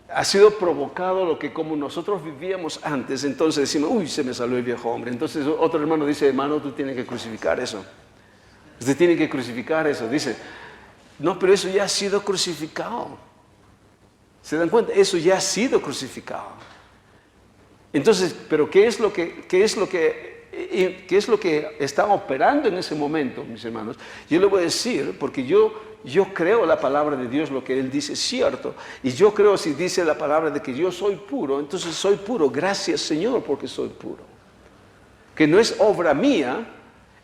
ha sido provocado lo que como nosotros vivíamos antes, entonces decimos, uy, se me salió el viejo hombre. Entonces otro hermano dice, hermano, tú tienes que crucificar eso. Usted tiene que crucificar eso. Dice, no, pero eso ya ha sido crucificado. ¿Se dan cuenta? Eso ya ha sido crucificado. Entonces, pero ¿qué es lo que está operando en ese momento, mis hermanos? Yo le voy a decir, porque yo creo la palabra de Dios, lo que Él dice es cierto. Y yo creo, si dice la palabra de que yo soy puro, entonces soy puro. Gracias, Señor, porque soy puro. Que no es obra mía,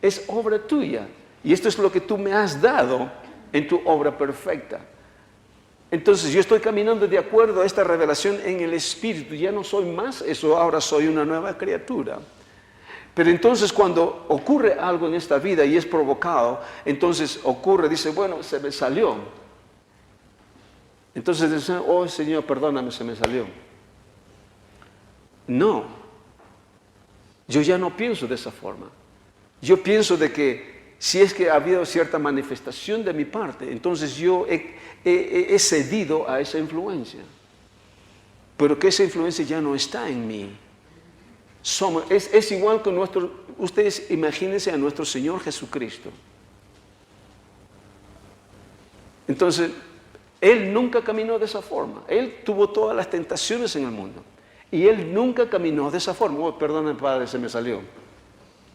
es obra tuya. Y esto es lo que tú me has dado en tu obra perfecta. Entonces yo estoy caminando de acuerdo a esta revelación en el Espíritu. Ya no soy más eso, ahora soy una nueva criatura. Pero entonces cuando ocurre algo en esta vida y es provocado, entonces dice, bueno, se me salió. Entonces dice, oh Señor, perdóname, se me salió. No, yo ya no pienso de esa forma. Yo pienso de que si es que ha habido cierta manifestación de mi parte, entonces yo he cedido a esa influencia. Pero que esa influencia ya no está en mí. Es igual que ustedes imagínense a nuestro Señor Jesucristo. Entonces, Él nunca caminó de esa forma. Él tuvo todas las tentaciones en el mundo. Y Él nunca caminó de esa forma. Oh, perdón, Padre, se me salió.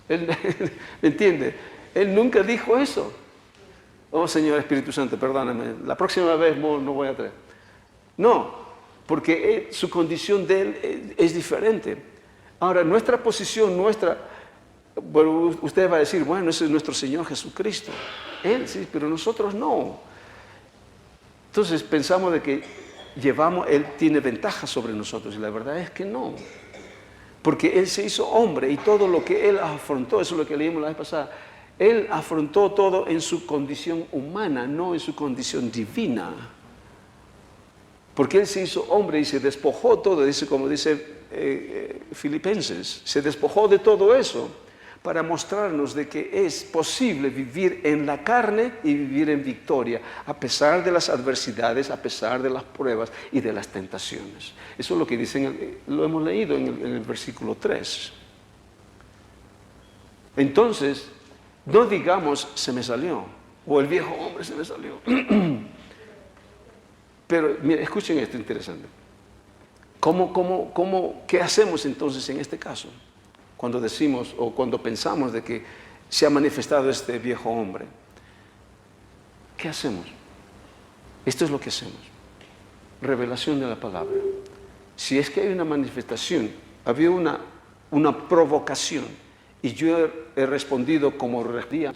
¿Me entiende? Él nunca dijo eso. Oh, Señor Espíritu Santo, perdóname, la próxima vez no voy a traer. No, porque su condición de Él es diferente. Ahora, nuestra posición, bueno, usted va a decir, bueno, ese es nuestro Señor Jesucristo. Él sí, pero nosotros no. Entonces pensamos de que Él tiene ventaja sobre nosotros, y la verdad es que no. Porque Él se hizo hombre y todo lo que Él afrontó, eso es lo que leímos la vez pasada, Él afrontó todo en su condición humana, no en su condición divina. Porque Él se hizo hombre y se despojó todo, como dice Filipenses, se despojó de todo eso para mostrarnos de que es posible vivir en la carne y vivir en victoria, a pesar de las adversidades, a pesar de las pruebas y de las tentaciones. Eso es lo que dicen, lo hemos leído en el versículo 3. Entonces, no digamos, se me salió, o el viejo hombre se me salió. Pero, mire, escuchen esto interesante. ¿Qué hacemos entonces en este caso? Cuando decimos o cuando pensamos de que se ha manifestado este viejo hombre. ¿Qué hacemos? Esto es lo que hacemos. Revelación de la palabra. Si es que hay una manifestación, había una provocación, y yo he respondido como respondía,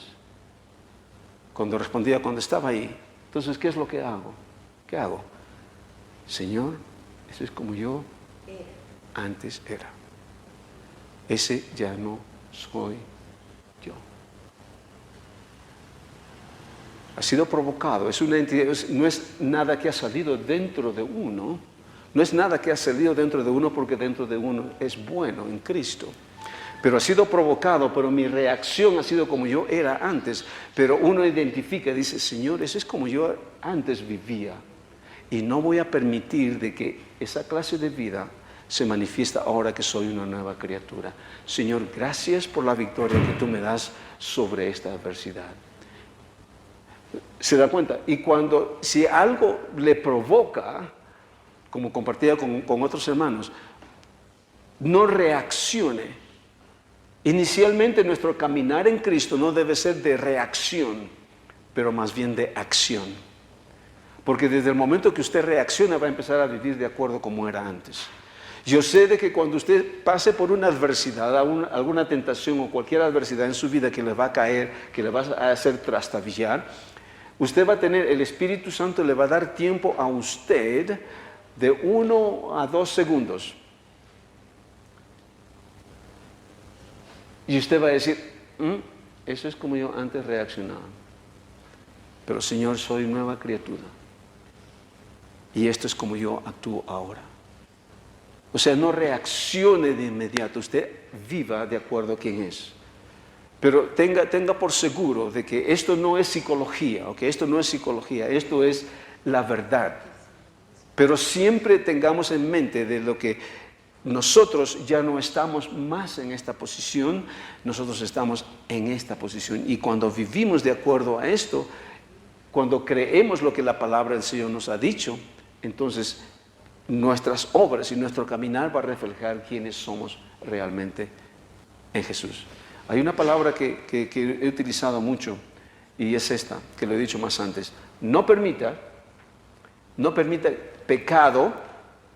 cuando estaba ahí, entonces, ¿qué es lo que hago? ¿Qué hago? Señor, eso es como yo antes era. Ese ya no soy yo. Ha sido provocado, es una entidad, no es nada que ha salido dentro de uno, No es nada que ha salido dentro de uno porque dentro de uno es bueno en Cristo. Pero ha sido provocado, pero mi reacción ha sido como yo era antes. Pero uno identifica, dice, Señor, eso es como yo antes vivía. Y no voy a permitir de que esa clase de vida se manifiesta ahora que soy una nueva criatura. Señor, gracias por la victoria que tú me das sobre esta adversidad. ¿Se da cuenta? Y si algo le provoca, como compartía con otros hermanos, no reaccione. Inicialmente nuestro caminar en Cristo no debe ser de reacción, pero más bien de acción. Porque desde el momento que usted reacciona va a empezar a vivir de acuerdo como era antes. Yo sé de que cuando usted pase por una adversidad, alguna tentación o cualquier adversidad en su vida que le va a caer, que le va a hacer trastabillar, usted va a tener, el Espíritu Santo le va a dar tiempo a usted de 1 a 2 segundos. Y usted va a decir, eso es como yo antes reaccionaba. Pero Señor, soy nueva criatura. Y esto es como yo actúo ahora. O sea, no reaccione de inmediato, usted viva de acuerdo a quién es. Pero tenga por seguro de que esto no es psicología, ¿ok? Esto no es psicología, esto es la verdad. Pero siempre tengamos en mente de lo que nosotros ya no estamos más en esta posición, nosotros estamos en esta posición. Y cuando vivimos de acuerdo a esto, cuando creemos lo que la palabra del Señor nos ha dicho, entonces nuestras obras y nuestro caminar va a reflejar quiénes somos realmente en Jesús. Hay una palabra que he utilizado mucho y es esta, que lo he dicho más antes. No permita pecado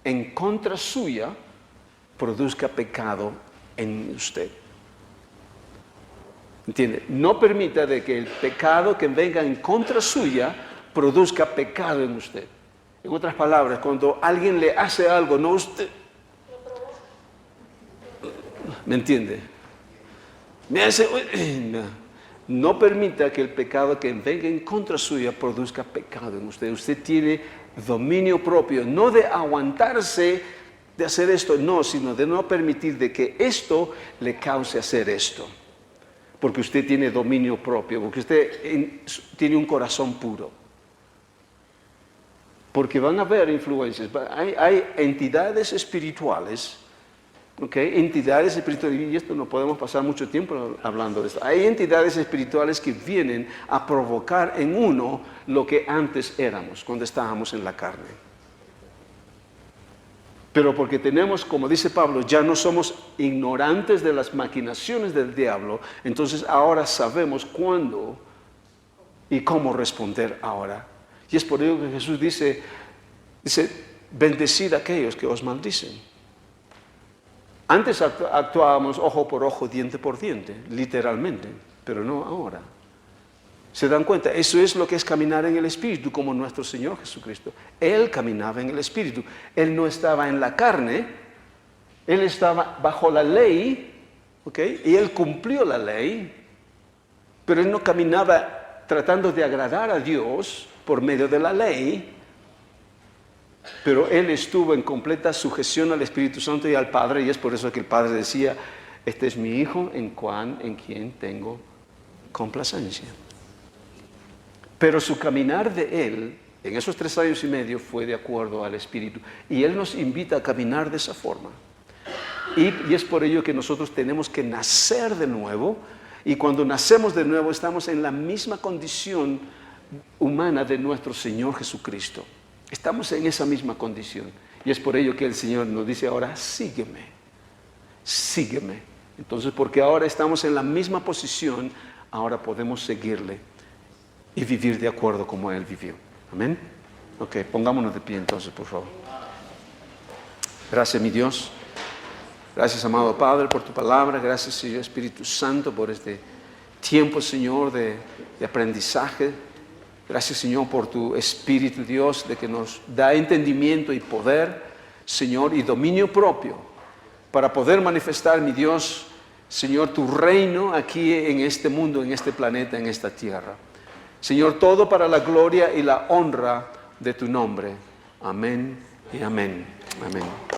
en contra suya produzca pecado en usted. ¿Entiende? No permita de que el pecado que venga en contra suya produzca pecado en usted. En otras palabras, cuando alguien le hace algo, no usted. ¿Me entiende? No permita que el pecado que venga en contra suya produzca pecado en usted. Usted tiene dominio propio, no de aguantarse de hacer esto, no, sino de no permitir de que esto le cause hacer esto. Porque usted tiene dominio propio, porque usted tiene un corazón puro. Porque van a haber influencias, hay entidades espirituales, ¿okay? Entidades espirituales, y esto no podemos pasar mucho tiempo hablando de esto. Hay entidades espirituales que vienen a provocar en uno lo que antes éramos, cuando estábamos en la carne. Pero porque tenemos, como dice Pablo, ya no somos ignorantes de las maquinaciones del diablo, entonces ahora sabemos cuándo y cómo responder ahora. Y es por ello que Jesús dice, bendecid a aquellos que os maldicen. Antes actuábamos ojo por ojo, diente por diente, literalmente, pero no ahora. ¿Se dan cuenta? Eso es lo que es caminar en el Espíritu, como nuestro Señor Jesucristo. Él caminaba en el Espíritu. Él no estaba en la carne, Él estaba bajo la ley, ¿okay? Y Él cumplió la ley, pero Él no caminaba tratando de agradar a Dios por medio de la ley, pero Él estuvo en completa sujeción al Espíritu Santo y al Padre, y es por eso que el Padre decía, este es mi Hijo en quien tengo complacencia. Pero su caminar de Él, en esos 3 años y medio, fue de acuerdo al Espíritu, y Él nos invita a caminar de esa forma. Y es por ello que nosotros tenemos que nacer de nuevo, y cuando nacemos de nuevo estamos en la misma condición humana de nuestro Señor Jesucristo. Estamos en esa misma condición. Y es por ello que el Señor nos dice ahora, sígueme, sígueme. Entonces, porque ahora estamos en la misma posición, ahora podemos seguirle y vivir de acuerdo como Él vivió. Amén. Ok, pongámonos de pie entonces, por favor. Gracias, mi Dios. Gracias, amado Padre, por tu palabra. Gracias, Señor Espíritu Santo, por este tiempo, Señor, de aprendizaje. Gracias, Señor, por tu Espíritu, Dios, de que nos da entendimiento y poder, Señor, y dominio propio para poder manifestar, mi Dios, Señor, tu reino aquí en este mundo, en este planeta, en esta tierra. Señor, todo para la gloria y la honra de tu nombre. Amén y amén. Amén.